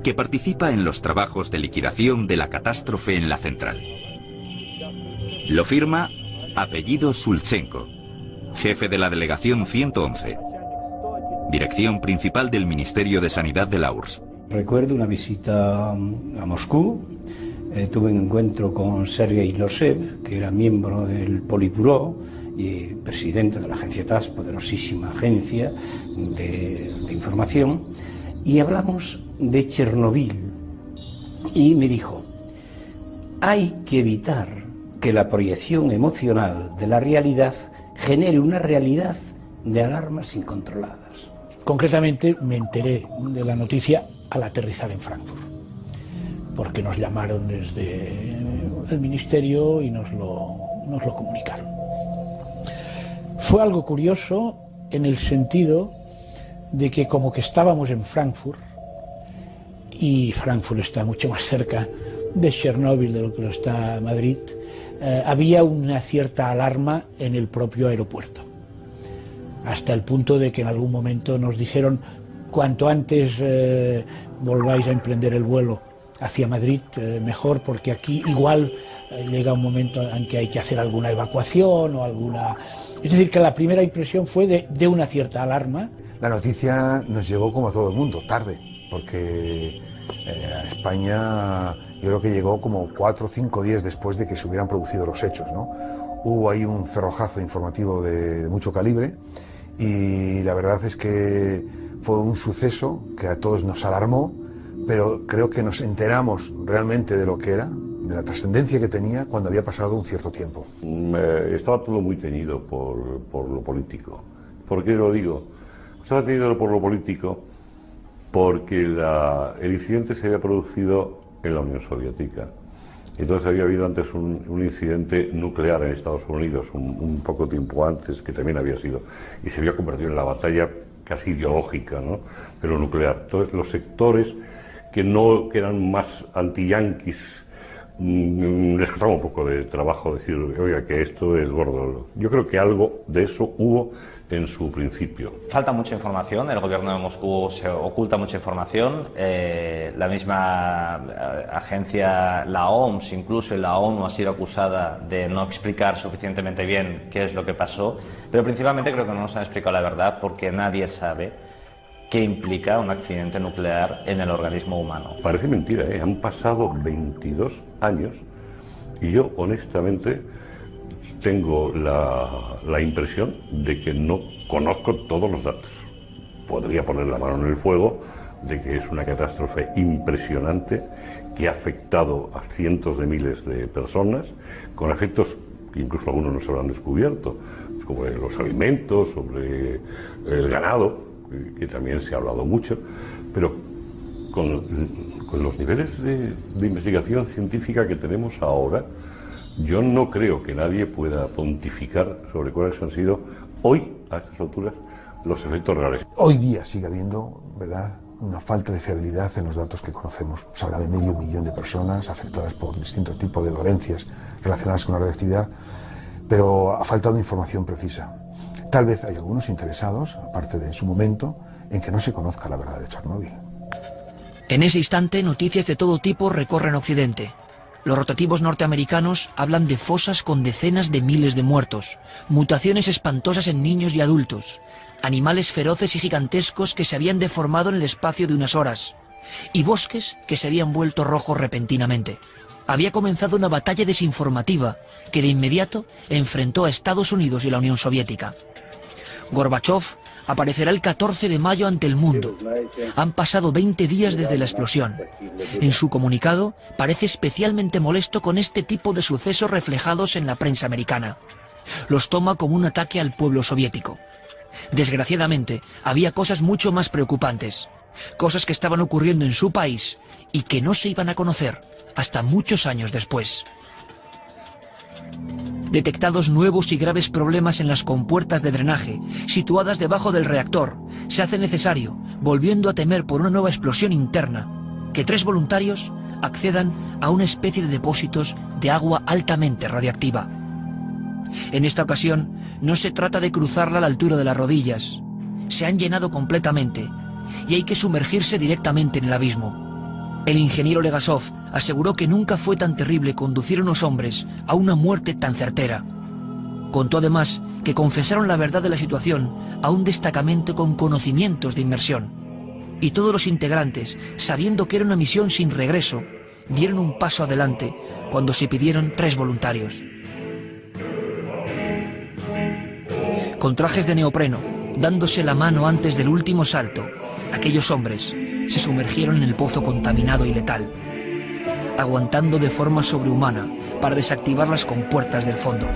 que participa en los trabajos de liquidación de la catástrofe en la central. Lo firma apellido Sulchenko, jefe de la delegación 111, dirección principal del Ministerio de Sanidad de la URSS. Recuerdo una visita a Moscú. Tuve un encuentro con Sergei Losev, que era miembro del Politburó y presidente de la agencia TASS, poderosísima agencia de información, y hablamos de Chernobyl. Y me dijo, hay que evitar que la proyección emocional de la realidad genere una realidad de alarmas incontroladas. Concretamente me enteré de la noticia al aterrizar en Frankfurt, porque nos llamaron desde el ministerio y nos lo comunicaron. Fue algo curioso en el sentido de que como que estábamos en Frankfurt, y Frankfurt está mucho más cerca de Chernóbil de lo que lo está Madrid, había una cierta alarma en el propio aeropuerto, hasta el punto de que en algún momento nos dijeron cuanto antes volváis a emprender el vuelo hacia Madrid, mejor, porque aquí igual llega un momento en que hay que hacer alguna evacuación o alguna... Es decir, que la primera impresión fue de una cierta alarma. La noticia nos llegó como a todo el mundo, tarde, porque a España yo creo que llegó como 4 o 5 días después de que se hubieran producido los hechos, ¿no? Hubo ahí un cerrojazo informativo de mucho calibre y la verdad es que fue un suceso que a todos nos alarmó, pero creo que nos enteramos realmente de lo que era, de la trascendencia que tenía cuando había pasado un cierto tiempo. Estaba todo muy teñido por lo político. ¿Por qué lo digo? Estaba teñido por lo político porque el incidente se había producido en la Unión Soviética. Entonces había habido antes un incidente nuclear en Estados Unidos, un poco tiempo antes, que también había sido, y se había convertido en la batalla casi ideológica, ¿no?, de lo nuclear. Entonces los sectores que eran más anti-yanquis, les costaba un poco de trabajo decir, oiga, que esto es gordo. Yo creo que algo de eso hubo en su principio. Falta mucha información, el gobierno de Moscú se oculta mucha información, la misma agencia, la OMS, incluso la ONU ha sido acusada de no explicar suficientemente bien qué es lo que pasó, pero principalmente creo que no nos han explicado la verdad porque nadie sabe qué implica un accidente nuclear en el organismo humano. Parece mentira, ¿eh? Han pasado 22 años y yo honestamente tengo la impresión de que no conozco todos los datos. Podría poner la mano en el fuego de que es una catástrofe impresionante que ha afectado a cientos de miles de personas, con efectos que incluso algunos no se habrán descubierto, sobre los alimentos, sobre el ganado, que también se ha hablado mucho, pero con los niveles de investigación científica que tenemos ahora, yo no creo que nadie pueda pontificar sobre cuáles han sido hoy, a estas alturas, los efectos reales. Hoy día sigue habiendo, ¿verdad?, una falta de fiabilidad en los datos que conocemos. Se habla de 500.000 de personas afectadas por distintos tipos de dolencias relacionadas con la radioactividad, pero ha faltado información precisa. Tal vez hay algunos interesados, aparte de su momento, en que no se conozca la verdad de Chernóbil. En ese instante, noticias de todo tipo recorren Occidente. Los rotativos norteamericanos hablan de fosas con decenas de miles de muertos, mutaciones espantosas en niños y adultos, animales feroces y gigantescos que se habían deformado en el espacio de unas horas, y bosques que se habían vuelto rojos repentinamente. Había comenzado una batalla desinformativa que de inmediato enfrentó a Estados Unidos y la Unión Soviética. Gorbachov aparecerá el 14 de mayo ante el mundo. Han pasado 20 días desde la explosión. En su comunicado parece especialmente molesto con este tipo de sucesos reflejados en la prensa americana. Los toma como un ataque al pueblo soviético. Desgraciadamente, había cosas mucho más preocupantes. Cosas que estaban ocurriendo en su país y que no se iban a conocer hasta muchos años después. Detectados nuevos y graves problemas en las compuertas de drenaje, situadas debajo del reactor, se hace necesario, volviendo a temer por una nueva explosión interna, que 3 voluntarios accedan a una especie de depósitos de agua altamente radiactiva. En esta ocasión, no se trata de cruzarla a la altura de las rodillas. Se han llenado completamente y hay que sumergirse directamente en el abismo. El ingeniero Legasov aseguró que nunca fue tan terrible conducir a unos hombres a una muerte tan certera. Contó además que confesaron la verdad de la situación a un destacamento con conocimientos de inmersión. Y todos los integrantes, sabiendo que era una misión sin regreso, dieron un paso adelante cuando se pidieron 3 voluntarios. Con trajes de neopreno, dándose la mano antes del último salto, aquellos hombres se sumergieron en el pozo contaminado y letal, aguantando de forma sobrehumana para desactivar las compuertas del fondo.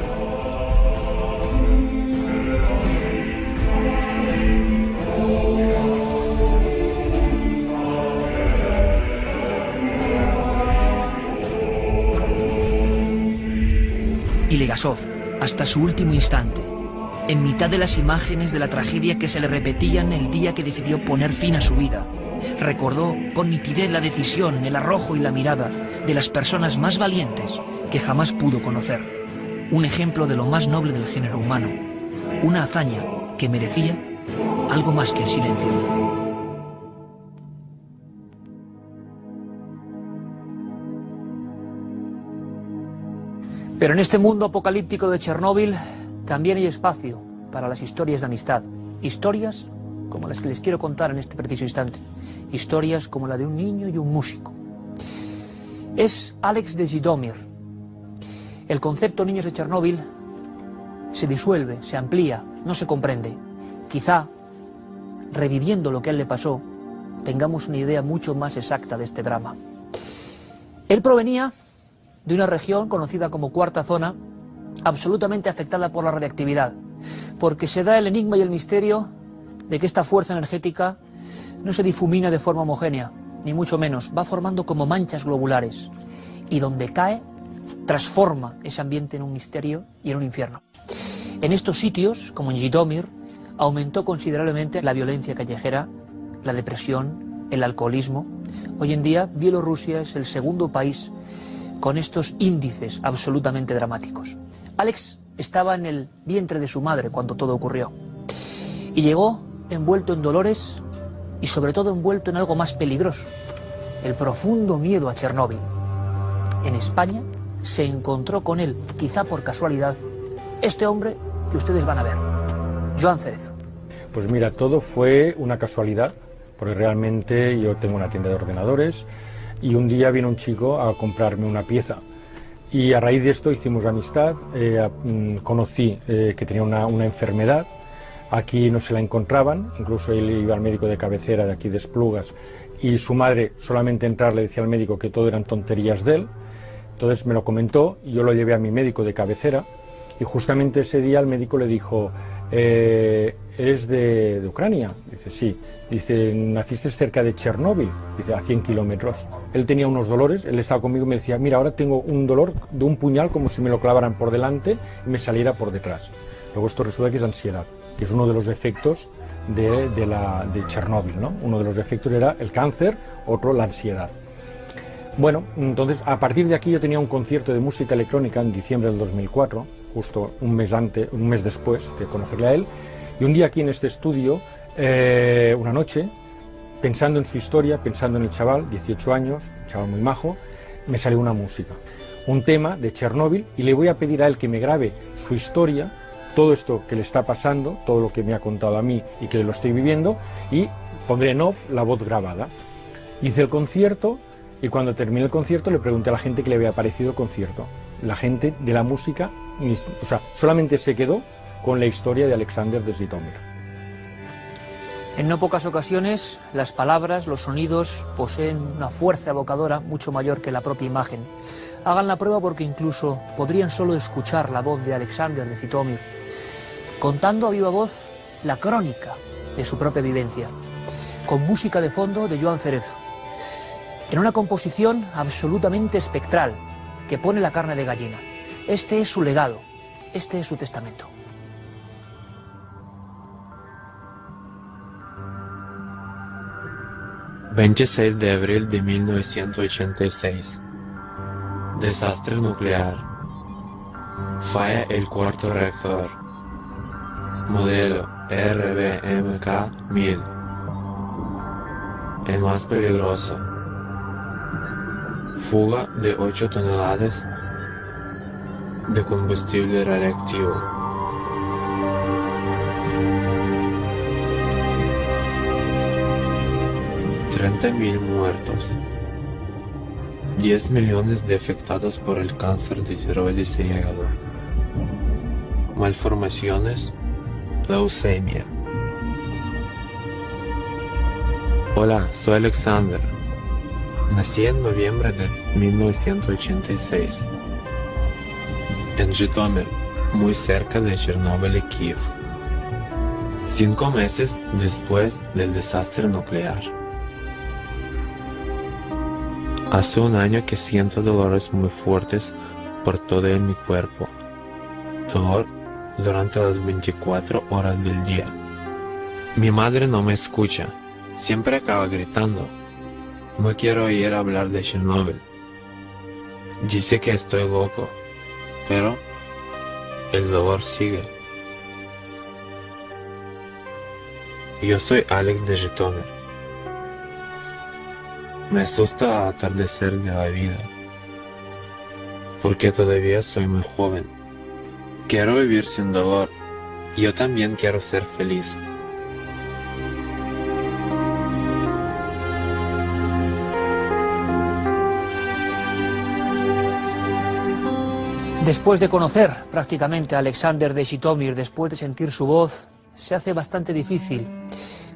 Y Legasov, hasta su último instante, en mitad de las imágenes de la tragedia que se le repetían el día que decidió poner fin a su vida, recordó con nitidez la decisión, el arrojo y la mirada de las personas más valientes que jamás pudo conocer. Un ejemplo de lo más noble del género humano, una hazaña que merecía algo más que el silencio. Pero en este mundo apocalíptico de Chernóbil también hay espacio para las historias de amistad. Historias como las que les quiero contar en este preciso instante. Historias como la de un niño y un músico. Es Alex de Zhytomyr. El concepto Niños de Chernóbil se disuelve, se amplía, no se comprende. Quizá, reviviendo lo que a él le pasó, tengamos una idea mucho más exacta de este drama. Él provenía de una región conocida como Cuarta Zona, absolutamente afectada por la radiactividad, porque se da el enigma y el misterio de que esta fuerza energética no se difumina de forma homogénea, ni mucho menos, va formando como manchas globulares, y donde cae, transforma ese ambiente en un misterio y en un infierno. En estos sitios, como en Zhytomyr, aumentó considerablemente la violencia callejera, la depresión, el alcoholismo. Hoy en día, Bielorrusia es el segundo país con estos índices absolutamente dramáticos. Alex estaba en el vientre de su madre cuando todo ocurrió. Y llegó envuelto en dolores y sobre todo envuelto en algo más peligroso, el profundo miedo a Chernóbil. En España se encontró con él, quizá por casualidad, este hombre que ustedes van a ver, Joan Cerezo. Pues mira, todo fue una casualidad, porque realmente yo tengo una tienda de ordenadores y un día vino un chico a comprarme una pieza y a raíz de esto hicimos amistad. Conocí que tenía una enfermedad, aquí no se la encontraban, incluso él iba al médico de cabecera de aquí de Esplugas y su madre solamente entrar le decía al médico que todo eran tonterías de él. Entonces me lo comentó y yo lo llevé a mi médico de cabecera y justamente ese día el médico le dijo: ¿eres de Ucrania? Dice, sí. Dice, ¿naciste cerca de Chernóbil? Dice, a 100 kilómetros. Él tenía unos dolores, él estaba conmigo y me decía, mira, ahora tengo un dolor de un puñal como si me lo clavaran por delante y me saliera por detrás. Luego esto resulta que es ansiedad, que es uno de los efectos de Chernóbil, ¿no? Uno de los efectos era el cáncer, otro la ansiedad. Bueno, entonces a partir de aquí yo tenía un concierto de música electrónica en diciembre del 2004, justo un mes después de conocerle a él, y un día aquí en este estudio, una noche, pensando en su historia, pensando en el chaval, 18 años, un chaval muy majo, me salió una música, un tema de Chernóbil, y le voy a pedir a él que me grabe su historia, todo esto que le está pasando, todo lo que me ha contado a mí y que lo estoy viviendo, y pondré en off la voz grabada. Hice el concierto y cuando terminé el concierto le pregunté a la gente qué le había parecido el concierto. La gente de la música, solamente se quedó con la historia de Alexander de Zhytomyr. En no pocas ocasiones, las palabras, los sonidos, poseen una fuerza evocadora mucho mayor que la propia imagen. Hagan la prueba porque incluso podrían solo escuchar la voz de Alexander de Zhytomyr, contando a viva voz la crónica de su propia vivencia, con música de fondo de Joan Cerezo, en una composición absolutamente espectral que pone la carne de gallina. Este es su legado, este es su testamento. ...26 de abril de 1986... Desastre nuclear. Falla el cuarto reactor. Modelo RBMK-1000. El más peligroso. fuga de 8 toneladas de combustible radiactivo. $30.000 muertos, 10 millones de afectados por el cáncer de tiroides y hígado, malformaciones, leucemia. Hola, soy Alexander. Nací en noviembre de 1986 en Zhytomyr, muy cerca de Chernóbil y Kiev, 5 meses después del desastre nuclear. Hace un año que siento dolores muy fuertes por todo mi cuerpo, dolor durante las 24 horas del día. Mi madre no me escucha, siempre acaba gritando. No quiero oír hablar de Chernóbil. Dice que estoy loco, pero el dolor sigue. Yo soy Alex de Zhytomyr. Me asusta el atardecer de la vida, porque todavía soy muy joven. Quiero vivir sin dolor. Yo también quiero ser feliz. Después de conocer prácticamente a Alexander de Zhytomyr, después de sentir su voz, se hace bastante difícil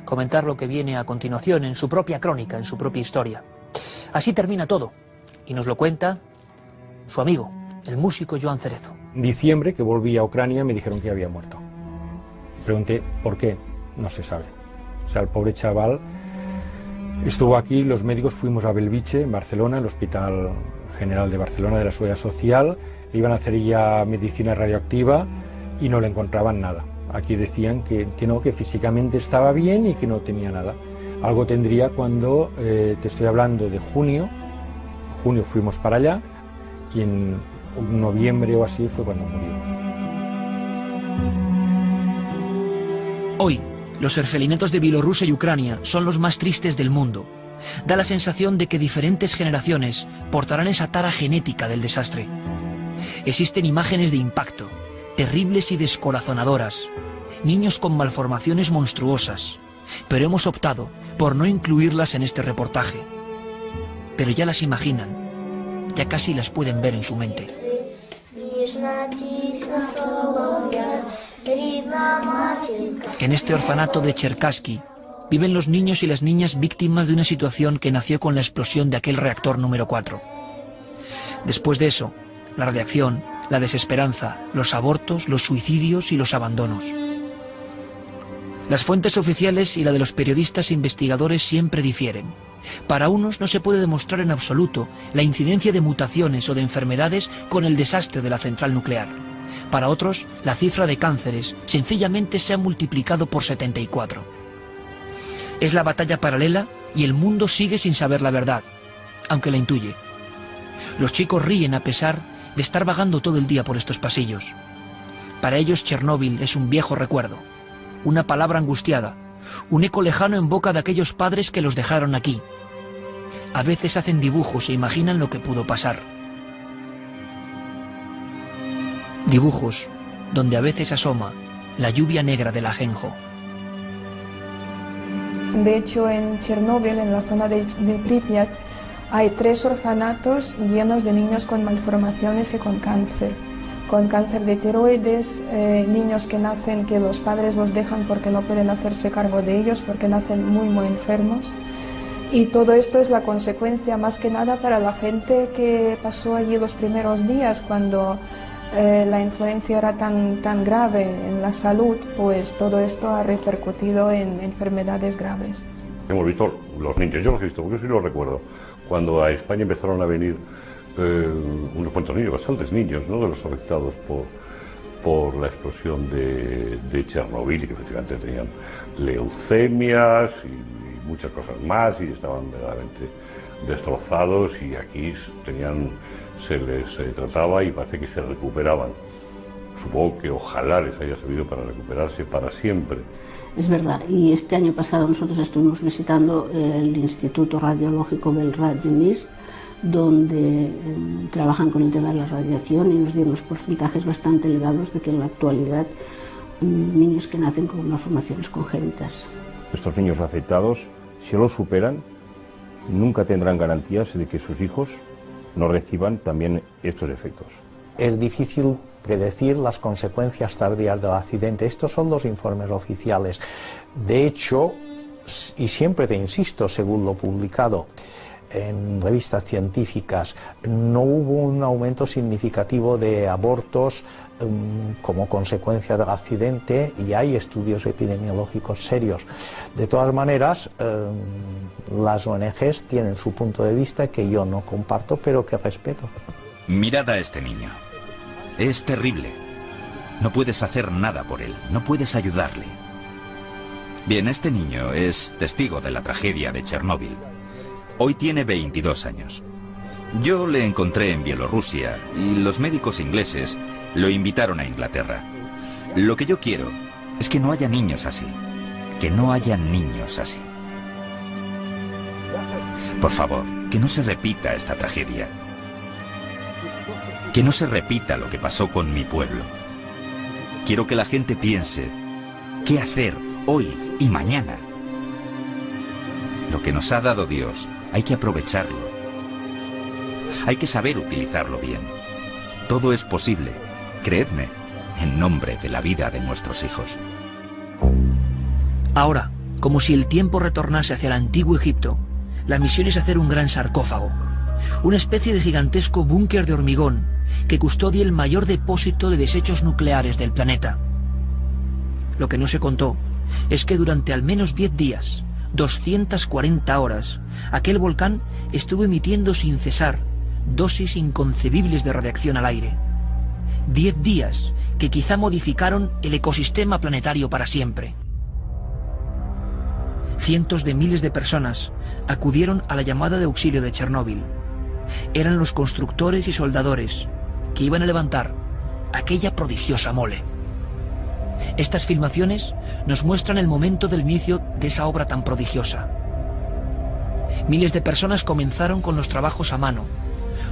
comentar lo que viene a continuación en su propia crónica, en su propia historia. Así termina todo, y nos lo cuenta su amigo, el músico Joan Cerezo. En diciembre, que volví a Ucrania, me dijeron que había muerto. Pregunté por qué, no se sabe. O sea, el pobre chaval estuvo aquí, los médicos fuimos a Belviche, en Barcelona, el Hospital General de Barcelona de la Seguridad Social, le iban a hacer ya medicina radioactiva y no le encontraban nada. Aquí decían que no, que físicamente estaba bien y que no tenía nada. Algo tendría cuando, te estoy hablando de junio fuimos para allá y en noviembre o así fue cuando murió. Hoy, los orfelinetos de Bielorrusia y Ucrania son los más tristes del mundo. Da la sensación de que diferentes generaciones portarán esa tara genética del desastre. Existen imágenes de impacto, terribles y descorazonadoras, niños con malformaciones monstruosas, pero hemos optado por no incluirlas en este reportaje. Pero ya las imaginan, ya casi las pueden ver en su mente. En este orfanato de Cherkasky viven los niños y las niñas víctimas de una situación que nació con la explosión de aquel reactor número 4. Después de eso, la radiación, la desesperanza, los abortos, los suicidios y los abandonos. Las fuentes oficiales y la de los periodistas e investigadores siempre difieren. Para unos no se puede demostrar en absoluto la incidencia de mutaciones o de enfermedades con el desastre de la central nuclear. Para otros, la cifra de cánceres sencillamente se ha multiplicado por 74. Es la batalla paralela y el mundo sigue sin saber la verdad, aunque la intuye. Los chicos ríen a pesar de estar vagando todo el día por estos pasillos. Para ellos Chernóbil es un viejo recuerdo, una palabra angustiada, un eco lejano en boca de aquellos padres que los dejaron aquí. A veces hacen dibujos e imaginan lo que pudo pasar. Dibujos donde a veces asoma la lluvia negra del ajenjo. De hecho, en Chernóbil, en la zona de Pripyat, hay 3 orfanatos llenos de niños con malformaciones y con cáncer de tiroides, niños que nacen, que los padres los dejan porque no pueden hacerse cargo de ellos, porque nacen muy enfermos. Y todo esto es la consecuencia más que nada para la gente que pasó allí los primeros días, cuando la influencia era tan grave en la salud, pues todo esto ha repercutido en enfermedades graves. Hemos visto los niños, yo los he visto, porque sí los recuerdo, cuando a España empezaron a venir unos cuantos niños, bastantes niños, ¿no?, de los afectados por la explosión de Chernóbil, y que efectivamente tenían leucemias y muchas cosas más, y estaban verdaderamente destrozados, y aquí se les trataba y parece que se recuperaban. Supongo que ojalá les haya servido para recuperarse para siempre. Es verdad, y este año pasado nosotros estuvimos visitando el Instituto Radiológico Belgrad de Minsk, donde trabajan con el tema de la radiación y nos dieron unos porcentajes bastante elevados de que en la actualidad niños que nacen con malformaciones congénitas. Estos niños afectados, si lo superan, nunca tendrán garantías de que sus hijos no reciban también estos efectos. Es difícil predecir las consecuencias tardías del accidente. Estos son los informes oficiales. De hecho, y siempre te insisto, según lo publicado en revistas científicas, no hubo un aumento significativo de abortos como consecuencia del accidente, y hay estudios epidemiológicos serios. De todas maneras, las ONGs tienen su punto de vista que yo no comparto, pero que respeto. Mirad a este niño. Es terrible. No puedes hacer nada por él, no puedes ayudarle. Bien, este niño es testigo de la tragedia de Chernóbil. Hoy tiene 22 años. Yo le encontré en Bielorrusia y los médicos ingleses lo invitaron a Inglaterra. Lo que yo quiero es que no haya niños así. Que no haya niños así. Por favor, que no se repita esta tragedia. Que no se repita lo que pasó con mi pueblo. Quiero que la gente piense qué hacer hoy y mañana. Lo que nos ha dado Dios, hay que aprovecharlo. Hay que saber utilizarlo bien. Todo es posible, creedme, en nombre de la vida de nuestros hijos. Ahora, como si el tiempo retornase hacia el antiguo Egipto, la misión es hacer un gran sarcófago, una especie de gigantesco búnker de hormigón que custodia el mayor depósito de desechos nucleares del planeta. Lo que no se contó es que durante al menos 10 días, 240 horas, aquel volcán estuvo emitiendo sin cesar dosis inconcebibles de radiación al aire. 10 días que quizá modificaron el ecosistema planetario para siempre. Cientos de miles de personas acudieron a la llamada de auxilio de Chernóbil. Eran los constructores y soldadores que iban a levantar aquella prodigiosa mole. Estas filmaciones nos muestran el momento del inicio de esa obra tan prodigiosa. Miles de personas comenzaron con los trabajos a mano,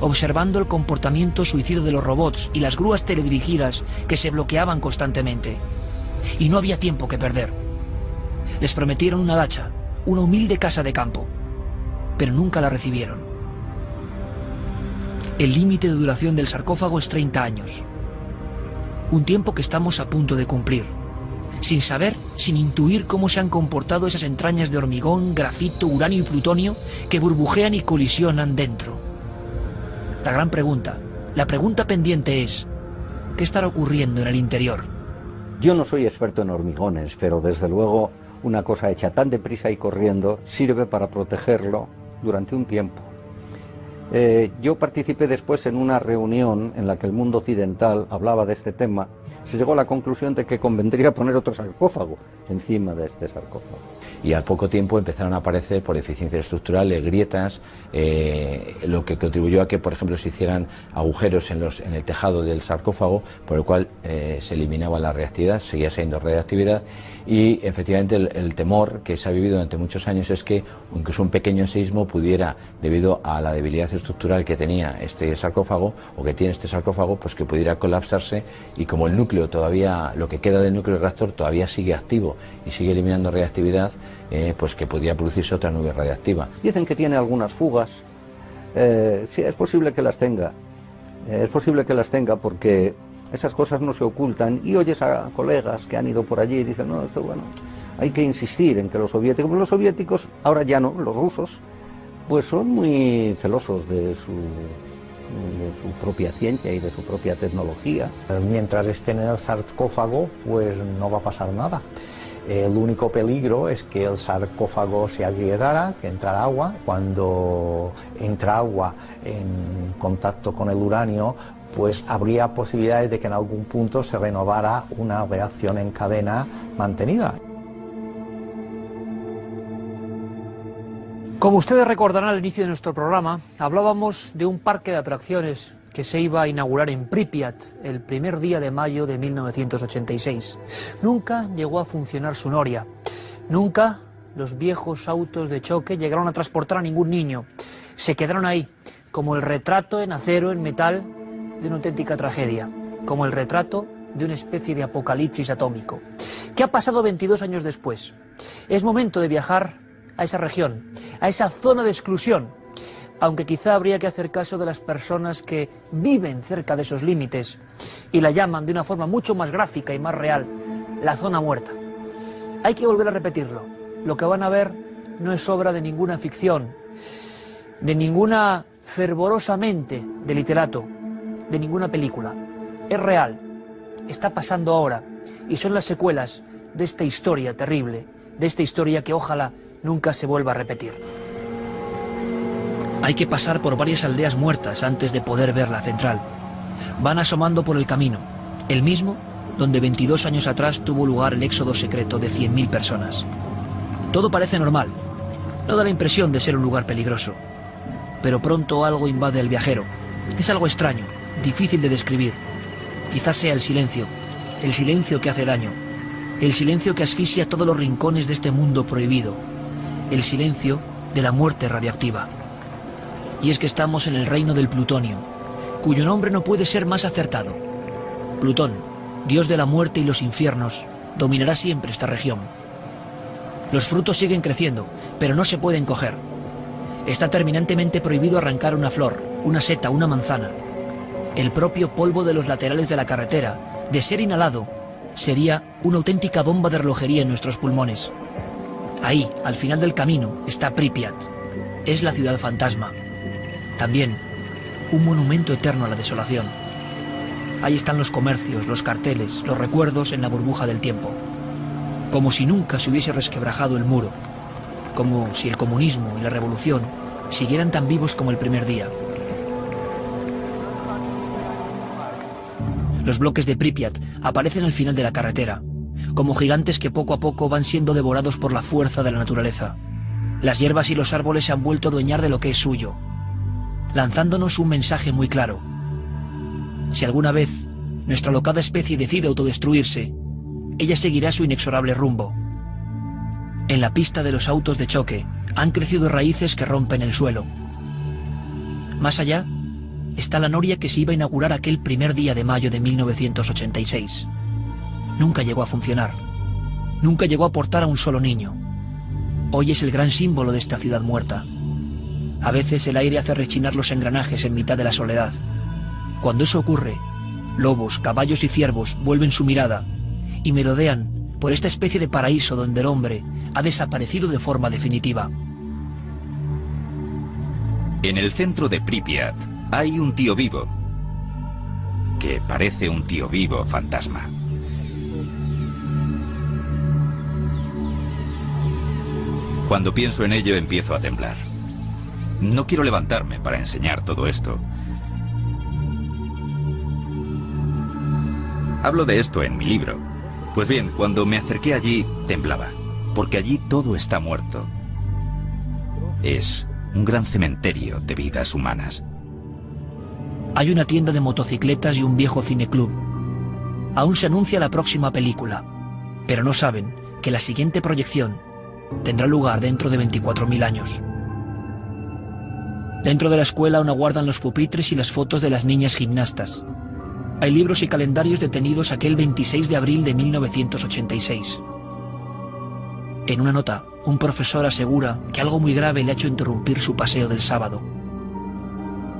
observando el comportamiento suicida de los robots y las grúas teledirigidas que se bloqueaban constantemente. Y no había tiempo que perder. Les prometieron una dacha, una humilde casa de campo, pero nunca la recibieron. El límite de duración del sarcófago es 30 años. Un tiempo que estamos a punto de cumplir, sin saber, sin intuir cómo se han comportado esas entrañas de hormigón, grafito, uranio y plutonio que burbujean y colisionan dentro. La gran pregunta, la pregunta pendiente es, ¿qué estará ocurriendo en el interior? Yo no soy experto en hormigones, pero desde luego una cosa hecha tan deprisa y corriendo sirve para protegerlo durante un tiempo. Yo participé después en una reunión en la que el mundo occidental hablaba de este tema. Se llegó a la conclusión de que convendría poner otro sarcófago encima de este sarcófago. Y al poco tiempo empezaron a aparecer, por deficiencias estructurales, grietas, lo que contribuyó a que, por ejemplo, se hicieran agujeros en el tejado del sarcófago, por el cual se eliminaba la reactividad, seguía siendo radiactividad, y efectivamente el temor que se ha vivido durante muchos años es que, incluso un pequeño seísmo pudiera, debido a la debilidad estructural que tenía este sarcófago, o que tiene este sarcófago, pues que pudiera colapsarse, y como el núcleo todavía, lo que queda del núcleo del reactor todavía sigue activo y sigue eliminando radiactividad, pues que podría producirse otra nube radiactiva. Dicen que tiene algunas fugas. Sí, es posible que las tenga. Es posible que las tenga porque esas cosas no se ocultan, y oyes a colegas que han ido por allí y dicen, no, esto bueno, hay que insistir en que los soviéticos, ahora ya no, los rusos, pues son muy celosos de su propia ciencia y de su propia tecnología. Mientras estén en el sarcófago, pues no va a pasar nada. El único peligro es que el sarcófago se agrietara, que entrara agua. Cuando entra agua en contacto con el uranio, pues habría posibilidades de que en algún punto se renovara una reacción en cadena mantenida. Como ustedes recordarán al inicio de nuestro programa, hablábamos de un parque de atracciones que se iba a inaugurar en Pripyat el primer día de mayo de 1986. Nunca llegó a funcionar su noria. Nunca los viejos autos de choque llegaron a transportar a ningún niño. Se quedaron ahí, como el retrato en acero, en metal, de una auténtica tragedia, como el retrato de una especie de apocalipsis atómico. ¿Qué ha pasado 22 años después? Es momento de viajar a esa región, a esa zona de exclusión, aunque quizá habría que hacer caso de las personas que viven cerca de esos límites y la llaman de una forma mucho más gráfica y más real, la zona muerta. Hay que volver a repetirlo. Lo que van a ver no es obra de ninguna ficción, de ninguna fervorosa mente de literato, de ninguna película. Es real, está pasando ahora y son las secuelas de esta historia terrible, de esta historia que ojalá nunca se vuelva a repetir. Hay que pasar por varias aldeas muertas antes de poder ver la central. Van asomando por el camino, el mismo donde 22 años atrás tuvo lugar el éxodo secreto de 100.000 personas. Todo parece normal, no da la impresión de ser un lugar peligroso, pero pronto algo invade al viajero. Es algo extraño, difícil de describir. Quizás sea el silencio que hace daño, el silencio que asfixia todos los rincones de este mundo prohibido, el silencio de la muerte radiactiva. Y es que estamos en el reino del plutonio, cuyo nombre no puede ser más acertado. Plutón, dios de la muerte y los infiernos, dominará siempre esta región. Los frutos siguen creciendo, pero no se pueden coger. Está terminantemente prohibido arrancar una flor, una seta, una manzana. El propio polvo de los laterales de la carretera, de ser inhalado, sería una auténtica bomba de relojería en nuestros pulmones. Ahí, al final del camino, está Pripyat. Es la ciudad fantasma. También un monumento eterno a la desolación. Ahí están los comercios, los carteles, los recuerdos en la burbuja del tiempo. Como si nunca se hubiese resquebrajado el muro. Como si el comunismo y la revolución siguieran tan vivos como el primer día. Los bloques de Pripyat aparecen al final de la carretera, como gigantes que poco a poco van siendo devorados por la fuerza de la naturaleza. Las hierbas y los árboles se han vuelto a adueñar de lo que es suyo, lanzándonos un mensaje muy claro. Si alguna vez nuestra alocada especie decide autodestruirse, ella seguirá su inexorable rumbo. En la pista de los autos de choque han crecido raíces que rompen el suelo. Más allá está la noria que se iba a inaugurar aquel primer día de mayo de 1986. Nunca llegó a funcionar. Nunca llegó a aportar a un solo niño. Hoy es el gran símbolo de esta ciudad muerta. A veces el aire hace rechinar los engranajes en mitad de la soledad. Cuando eso ocurre, lobos, caballos y ciervos vuelven su mirada y merodean por esta especie de paraíso donde el hombre ha desaparecido de forma definitiva. En el centro de Pripyat hay un tío vivo, que parece un tío vivo fantasma. Cuando pienso en ello empiezo a temblar. No quiero levantarme para enseñar todo esto. Hablo de esto en mi libro. Pues bien, cuando me acerqué allí, temblaba, porque allí todo está muerto. Es un gran cementerio de vidas humanas. Hay una tienda de motocicletas y un viejo cineclub. Aún se anuncia la próxima película, pero no saben que la siguiente proyección tendrá lugar dentro de 24.000 años. Dentro de la escuela aún aguardan los pupitres y las fotos de las niñas gimnastas. Hay libros y calendarios detenidos aquel 26 de abril de 1986. En una nota, un profesor asegura que algo muy grave le ha hecho interrumpir su paseo del sábado.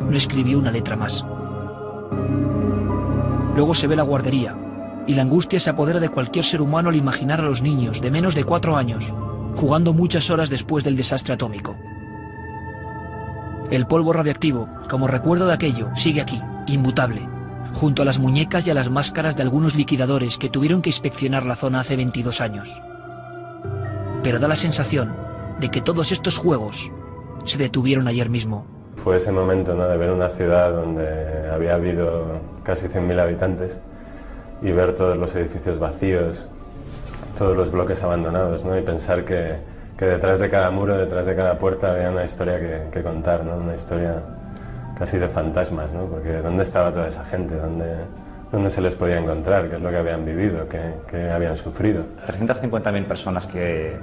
No escribió una letra más. Luego se ve la guardería, y la angustia se apodera de cualquier ser humano al imaginar a los niños de menos de 4 años jugando muchas horas después del desastre atómico. El polvo radiactivo, como recuerdo de aquello, sigue aquí, inmutable, junto a las muñecas y a las máscaras de algunos liquidadores que tuvieron que inspeccionar la zona hace 22 años. Pero da la sensación de que todos estos juegos se detuvieron ayer mismo. Fue ese momento, ¿no?, de ver una ciudad donde había habido casi 100.000 habitantes y ver todos los edificios vacíos, todos los bloques abandonados, ¿no?, y pensar que detrás de cada muro, detrás de cada puerta había una historia que contar, ¿no?, una historia casi de fantasmas, ¿no?, porque ¿dónde estaba toda esa gente? ¿Dónde se les podía encontrar? ¿Qué es lo que habían vivido? ¿Qué habían sufrido? 350.000 personas que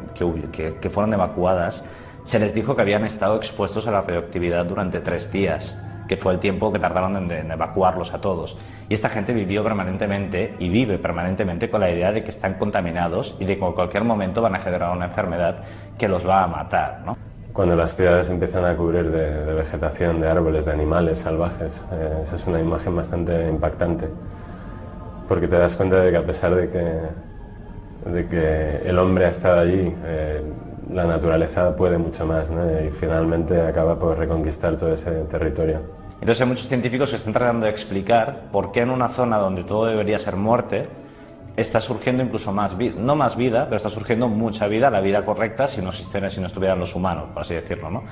fueron evacuadas se les dijo que habían estado expuestos a la radioactividad durante 3 días, que fue el tiempo que tardaron en evacuarlos a todos. Y esta gente vivió permanentemente y vive permanentemente con la idea de que están contaminados y de que en cualquier momento van a generar una enfermedad que los va a matar, ¿no? Cuando las ciudades empiezan a cubrir de vegetación, de árboles, de animales salvajes, esa es una imagen bastante impactante, porque te das cuenta de que a pesar de que el hombre ha estado allí, la naturaleza puede mucho más, ¿no? Y finalmente acaba por reconquistar todo ese territorio. Entonces hay muchos científicos que están tratando de explicar por qué en una zona donde todo debería ser muerte está surgiendo incluso más vida, no más vida, pero está surgiendo mucha vida, la vida correcta si no estuvieran los humanos, por así decirlo, ¿no?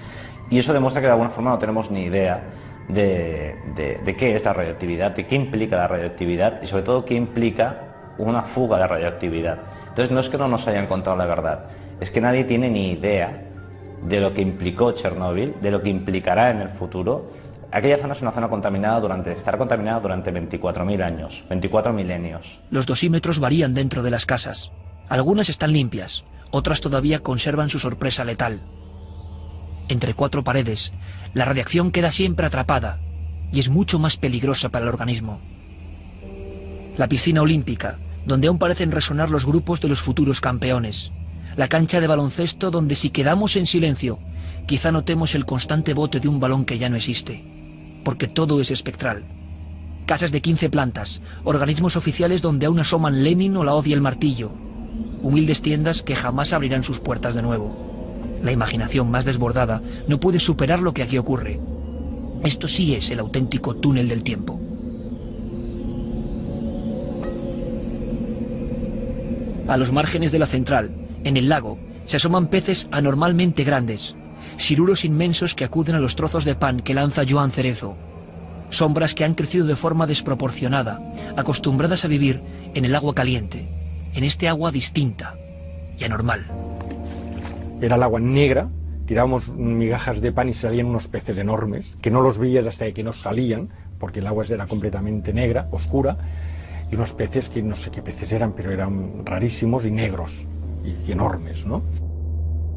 Y eso demuestra que de alguna forma no tenemos ni idea de qué es la radioactividad, de qué implica la radioactividad y sobre todo qué implica una fuga de radioactividad. Entonces no es que no nos hayan contado la verdad, es que nadie tiene ni idea de lo que implicó Chernóbil, de lo que implicará en el futuro. Aquella zona es una zona estará contaminada durante 24.000 años, 24 milenios. Los dosímetros varían dentro de las casas. Algunas están limpias, otras todavía conservan su sorpresa letal. Entre 4 paredes, la radiación queda siempre atrapada y es mucho más peligrosa para el organismo. La piscina olímpica, donde aún parecen resonar los grupos de los futuros campeones. La cancha de baloncesto donde si quedamos en silencio, quizá notemos el constante bote de un balón que ya no existe, porque todo es espectral. Casas de 15 plantas, organismos oficiales donde aún asoman Lenin o la hoz y el martillo, humildes tiendas que jamás abrirán sus puertas de nuevo. La imaginación más desbordada no puede superar lo que aquí ocurre. Esto sí es el auténtico túnel del tiempo. A los márgenes de la central, en el lago, se asoman peces anormalmente grandes, siluros inmensos que acuden a los trozos de pan que lanza Joan Cerezo, sombras que han crecido de forma desproporcionada, acostumbradas a vivir en el agua caliente, en este agua distinta y anormal. Era el agua negra, tirábamos migajas de pan y salían unos peces enormes, que no los veías hasta que nos salían, porque el agua era completamente negra, oscura, y unos peces que no sé qué peces eran, pero eran rarísimos y negros, y enormes, ¿no?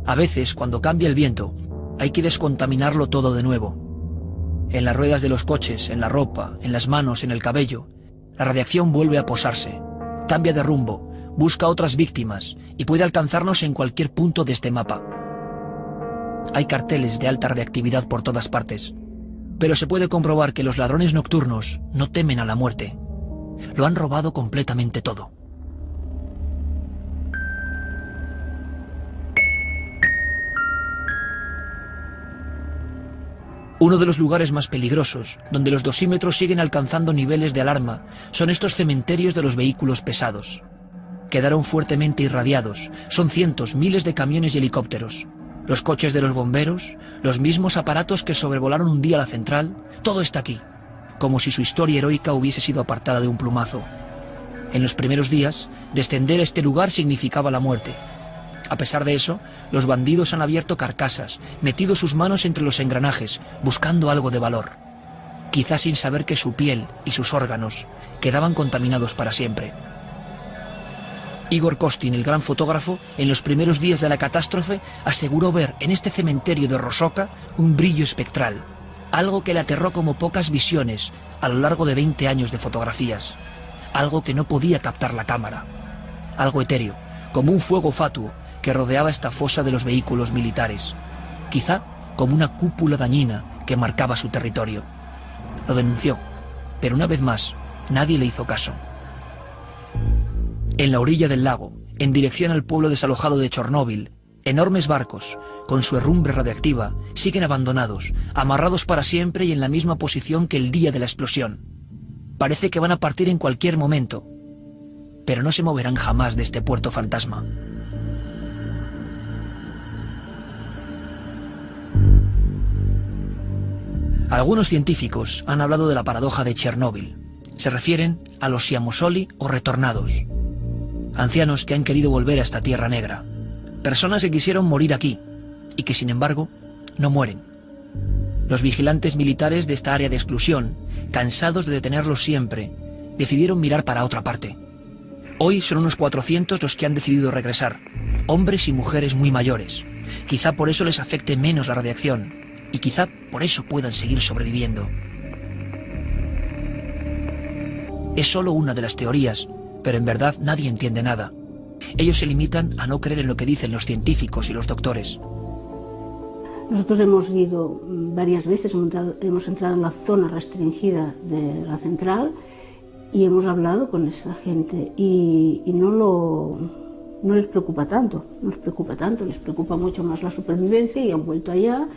A veces, cuando cambia el viento, hay que descontaminarlo todo de nuevo. En las ruedas de los coches, en la ropa, en las manos, en el cabello, la radiación vuelve a posarse, cambia de rumbo, busca otras víctimas y puede alcanzarnos en cualquier punto de este mapa. Hay carteles de alta radiactividad por todas partes, pero se puede comprobar que los ladrones nocturnos no temen a la muerte. Lo han robado completamente todo. Uno de los lugares más peligrosos, donde los dosímetros siguen alcanzando niveles de alarma, son estos cementerios de los vehículos pesados. Quedaron fuertemente irradiados, son cientos, miles de camiones y helicópteros. Los coches de los bomberos, los mismos aparatos que sobrevolaron un día la central, todo está aquí, como si su historia heroica hubiese sido apartada de un plumazo. En los primeros días, descender a este lugar significaba la muerte. A pesar de eso, los bandidos han abierto carcasas, metido sus manos entre los engranajes, buscando algo de valor. Quizás sin saber que su piel y sus órganos quedaban contaminados para siempre. Igor Kostin, el gran fotógrafo, en los primeros días de la catástrofe, aseguró ver en este cementerio de Rosoka un brillo espectral, algo que le aterró como pocas visiones a lo largo de 20 años de fotografías, algo que no podía captar la cámara, algo etéreo, como un fuego fatuo que rodeaba esta fosa de los vehículos militares, quizá como una cúpula dañina que marcaba su territorio. Lo denunció, pero una vez más, nadie le hizo caso. En la orilla del lago, en dirección al pueblo desalojado de Chernóbil, enormes barcos, con su herrumbre radiactiva, siguen abandonados, amarrados para siempre y en la misma posición que el día de la explosión. Parece que van a partir en cualquier momento, pero no se moverán jamás de este puerto fantasma. Algunos científicos han hablado de la paradoja de Chernóbil. Se refieren a los siamosoli o retornados. Ancianos que han querido volver a esta tierra negra. Personas que quisieron morir aquí y que sin embargo no mueren. Los vigilantes militares de esta área de exclusión, cansados de detenerlos siempre, decidieron mirar para otra parte. Hoy son unos 400 los que han decidido regresar, hombres y mujeres muy mayores, Quizá por eso les afecte menos la radiación y quizá por eso puedan seguir sobreviviendo. Es solo una de las teorías, pero en verdad nadie entiende nada. Ellos se limitan a no creer en lo que dicen los científicos y los doctores. Nosotros hemos ido varias veces, hemos entrado en la zona restringida de la central y hemos hablado con esa gente y no les preocupa tanto, les preocupa mucho más la supervivencia y han vuelto allá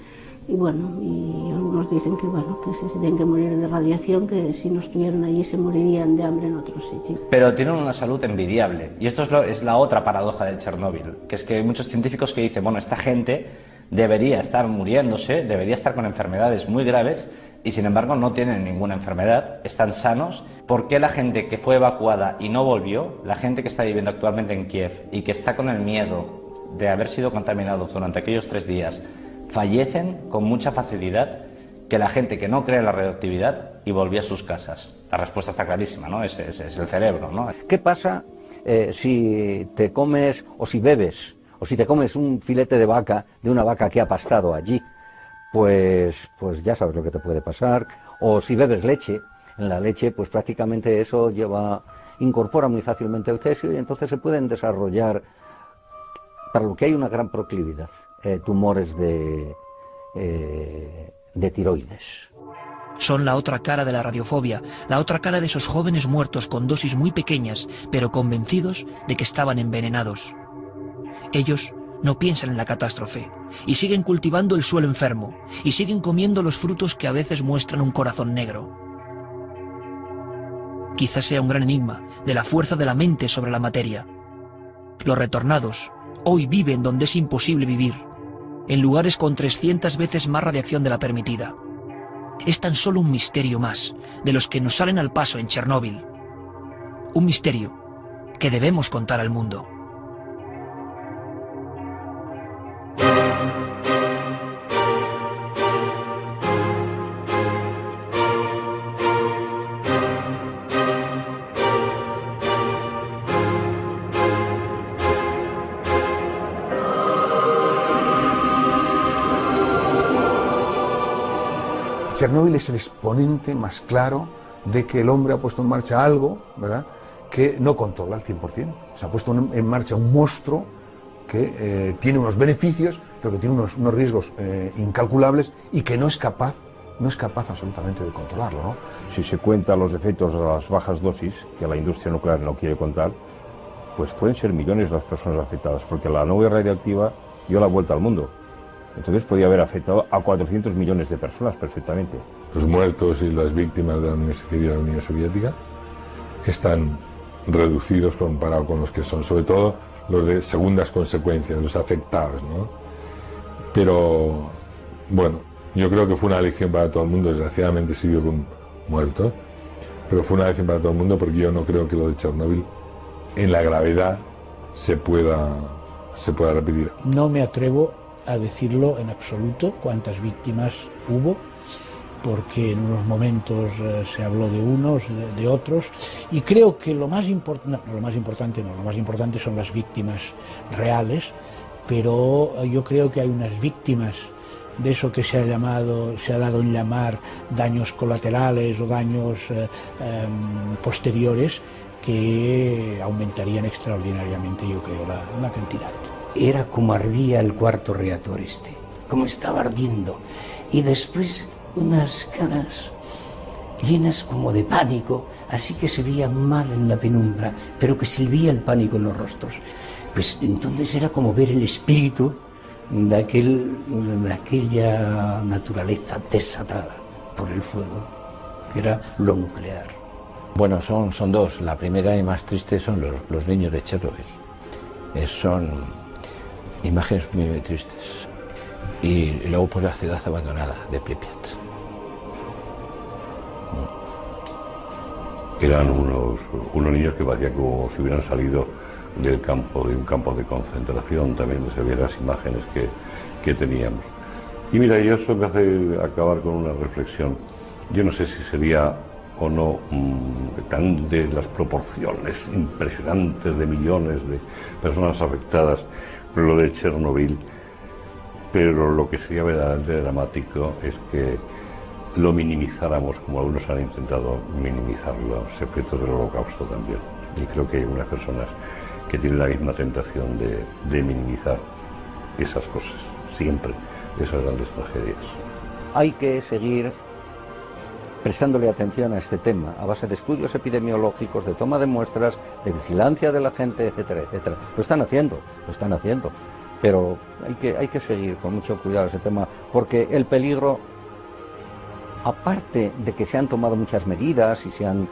y bueno, y algunos dicen que bueno, que se tienen que morir de radiación, que si no estuvieran allí se morirían de hambre en otro sitio. Pero tienen una salud envidiable y esto es la otra paradoja de Chernóbil, que es que hay muchos científicos que dicen, bueno, esta gente debería estar muriéndose, debería estar con enfermedades muy graves y sin embargo no tienen ninguna enfermedad, están sanos. ¿Por qué la gente que fue evacuada y no volvió, la gente que está viviendo actualmente en Kiev y que está con el miedo de haber sido contaminados durante aquellos 3 días, fallecen con mucha facilidad que la gente que no cree en la radioactividad y volvió a sus casas? La respuesta está clarísima, ¿no? Es el cerebro, ¿no? ¿Qué pasa si te comes o si bebes o si te comes un filete de vaca, de una vaca que ha pastado allí? Pues ya sabes lo que te puede pasar. O si bebes leche, en la leche pues prácticamente eso incorpora muy fácilmente el cesio y entonces se pueden desarrollar, para lo que hay una gran proclividad, tumores de tiroides. Son la otra cara de la radiofobia, la otra cara de esos jóvenes muertos con dosis muy pequeñas, pero convencidos de que estaban envenenados. Ellos no piensan en la catástrofe y siguen cultivando el suelo enfermo y siguen comiendo los frutos que a veces muestran un corazón negro. Quizás sea un gran enigma de la fuerza de la mente sobre la materia. Los retornados hoy viven donde es imposible vivir, en lugares con 300 veces más radiación de la permitida. Es tan solo un misterio más de los que nos salen al paso en Chernóbil. Un misterio que debemos contar al mundo. Chernóbil es el exponente más claro de que el hombre ha puesto en marcha algo, ¿verdad?, que no controla al 100%. Se ha puesto en marcha un monstruo que tiene unos beneficios, pero que tiene unos riesgos incalculables y que no es capaz absolutamente de controlarlo, ¿no? Si se cuentan los efectos de las bajas dosis, que la industria nuclear no quiere contar, pues pueden ser millones las personas afectadas, porque la nube radiactiva dio la vuelta al mundo. Entonces podía haber afectado a 400 millones de personas perfectamente. Los muertos y las víctimas de la Unión Soviética están reducidos comparado con los que son, sobre todo los de segundas consecuencias, los afectados, ¿no? Pero, bueno, yo creo que fue una lección para todo el mundo. Desgraciadamente sí hubo un muerto, pero fue una lección para todo el mundo, porque yo no creo que lo de Chernóbil, en la gravedad, se pueda repetir. No me atrevo a decirlo en absoluto cuántas víctimas hubo, porque en unos momentos se habló de unos, de otros, y creo que lo más importante son las víctimas reales, pero yo creo que hay unas víctimas de eso que se ha dado en llamar daños colaterales o daños posteriores, que aumentarían extraordinariamente, yo creo, la cantidad. Era como ardía el cuarto reactor como estaba ardiendo, y después unas caras llenas como de pánico, así que se veía mal en la penumbra, pero que se veía el pánico en los rostros. Pues entonces era como ver el espíritu de aquella naturaleza desatada por el fuego, que era lo nuclear. Bueno, son dos. La primera y más triste son los niños de Chernóbil. Son imágenes muy, muy tristes. Y luego pues la ciudad abandonada de Pripyat. Eran unos niños que parecía como si hubieran salido de un campo de concentración. También se veían las imágenes que teníamos. Y mira, y eso me hace acabar con una reflexión. Yo no sé si sería o no tan de las proporciones impresionantes de millones de personas afectadas, pero lo de Chernóbil pero lo que sería verdaderamente dramático es que lo minimizáramos, como algunos han intentado minimizar los efectos del Holocausto también. Y creo que hay unas personas que tienen la misma tentación de minimizar esas cosas, siempre, esas grandes tragedias. Hay que seguir prestándole atención a este tema, a base de estudios epidemiológicos, de toma de muestras, de vigilancia de la gente, etcétera, etcétera. Lo están haciendo, pero hay que seguir con mucho cuidado ese tema, porque el peligro, aparte de que se han tomado muchas medidas y se han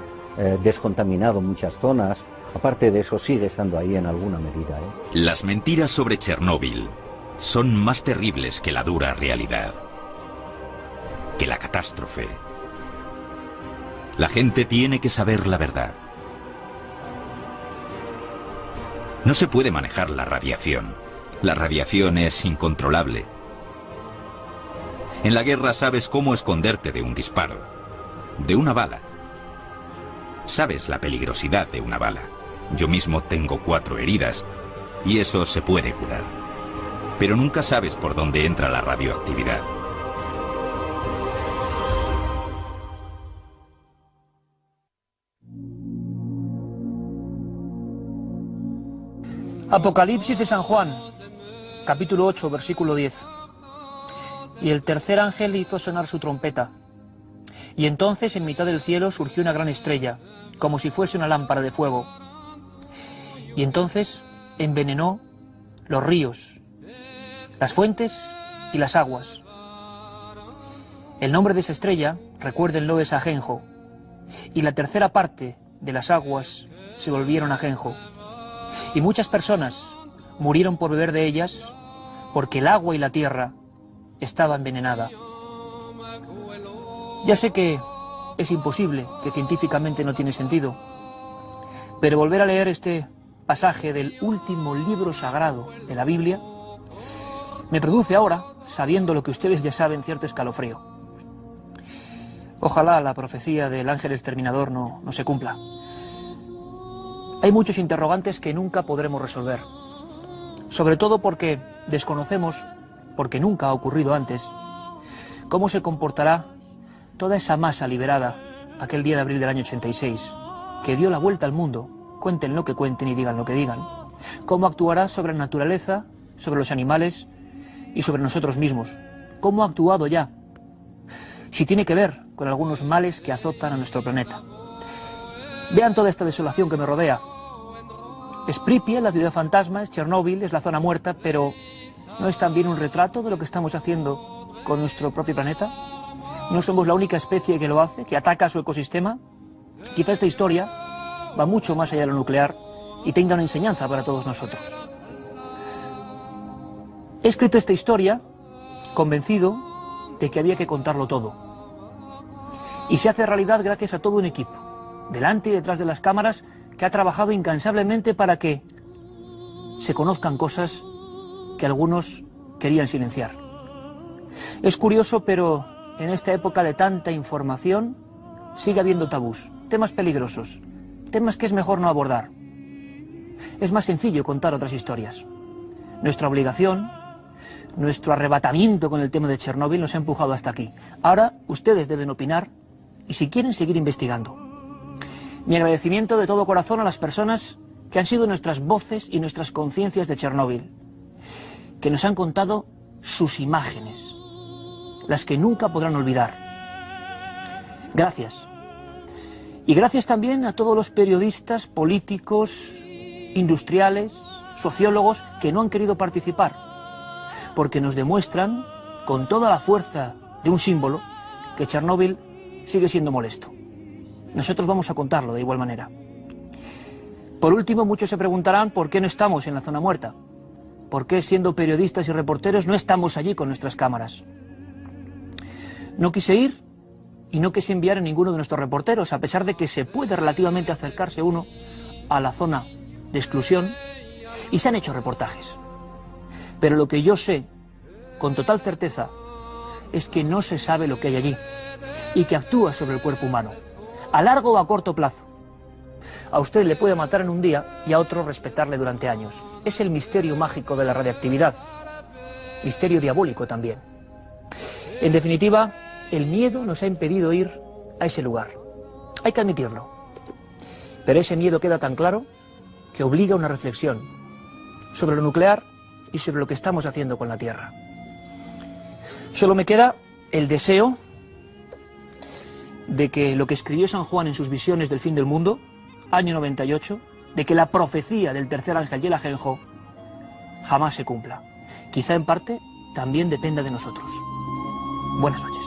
descontaminado muchas zonas, aparte de eso sigue estando ahí en alguna medida. Las mentiras sobre Chernóbil son más terribles que la dura realidad, que la catástrofe. La gente tiene que saber la verdad. No se puede manejar la radiación. La radiación es incontrolable. En la guerra sabes cómo esconderte de un disparo, de una bala. Sabes la peligrosidad de una bala. Yo mismo tengo 4 heridas y eso se puede curar. Pero nunca sabes por dónde entra la radioactividad. Apocalipsis de San Juan, capítulo 8, versículo 10. Y el tercer ángel hizo sonar su trompeta. Y entonces en mitad del cielo surgió una gran estrella, como si fuese una lámpara de fuego. Y entonces envenenó los ríos, las fuentes y las aguas. El nombre de esa estrella, recuérdenlo, es ajenjo. Y la tercera parte de las aguas se volvieron ajenjo. Y muchas personas murieron por beber de ellas, porque el agua y la tierra estaba envenenada. Ya sé que es imposible, que científicamente no tiene sentido, pero volver a leer este pasaje del último libro sagrado de la Biblia me produce ahora, sabiendo lo que ustedes ya saben, cierto escalofrío. Ojalá la profecía del ángel exterminador no se cumpla. Hay muchos interrogantes que nunca podremos resolver, sobre todo porque desconocemos, porque nunca ha ocurrido antes, cómo se comportará toda esa masa liberada aquel día de abril del año 86, que dio la vuelta al mundo, cuenten lo que cuenten y digan lo que digan, cómo actuará sobre la naturaleza, sobre los animales y sobre nosotros mismos, cómo ha actuado ya, si tiene que ver con algunos males que azotan a nuestro planeta. Vean toda esta desolación que me rodea. Es Pripyat, la ciudad fantasma, es Chernóbil, es la zona muerta, pero ¿no es también un retrato de lo que estamos haciendo con nuestro propio planeta? ¿No somos la única especie que lo hace, que ataca a su ecosistema? Quizá esta historia va mucho más allá de lo nuclear y tenga una enseñanza para todos nosotros. He escrito esta historia convencido de que había que contarlo todo. Y se hace realidad gracias a todo un equipo, delante y detrás de las cámaras, que ha trabajado incansablemente para que se conozcan cosas que algunos querían silenciar. Es curioso, pero en esta época de tanta información sigue habiendo tabús, temas peligrosos, temas que es mejor no abordar. Es más sencillo contar otras historias. Nuestra obligación, nuestro arrebatamiento con el tema de Chernóbil nos ha empujado hasta aquí. Ahora ustedes deben opinar y si quieren seguir investigando. Mi agradecimiento de todo corazón a las personas que han sido nuestras voces y nuestras conciencias de Chernóbil, que nos han contado sus imágenes, las que nunca podrán olvidar. Gracias. Y gracias también a todos los periodistas, políticos, industriales, sociólogos que no han querido participar, porque nos demuestran, con toda la fuerza de un símbolo, que Chernóbil sigue siendo molesto. Nosotros vamos a contarlo de igual manera. Por último, muchos se preguntarán por qué no estamos en la zona muerta. ¿Por qué, siendo periodistas y reporteros, no estamos allí con nuestras cámaras? No quise ir y no quise enviar a ninguno de nuestros reporteros, a pesar de que se puede relativamente acercarse uno a la zona de exclusión y se han hecho reportajes. Pero lo que yo sé, con total certeza, es que no se sabe lo que hay allí y que actúa sobre el cuerpo humano, a largo o a corto plazo. A usted le puede matar en un día y a otro respetarle durante años. Es el misterio mágico de la radiactividad. misterio diabólico también. En definitiva, el miedo nos ha impedido ir a ese lugar. Hay que admitirlo. Pero ese miedo queda tan claro que obliga a una reflexión sobre lo nuclear y sobre lo que estamos haciendo con la Tierra. Solo me queda el deseo de que lo que escribió San Juan en sus visiones del fin del mundo, año 98, de que la profecía del tercer ángel y el ajenjo jamás se cumpla. Quizá en parte también dependa de nosotros. Buenas noches.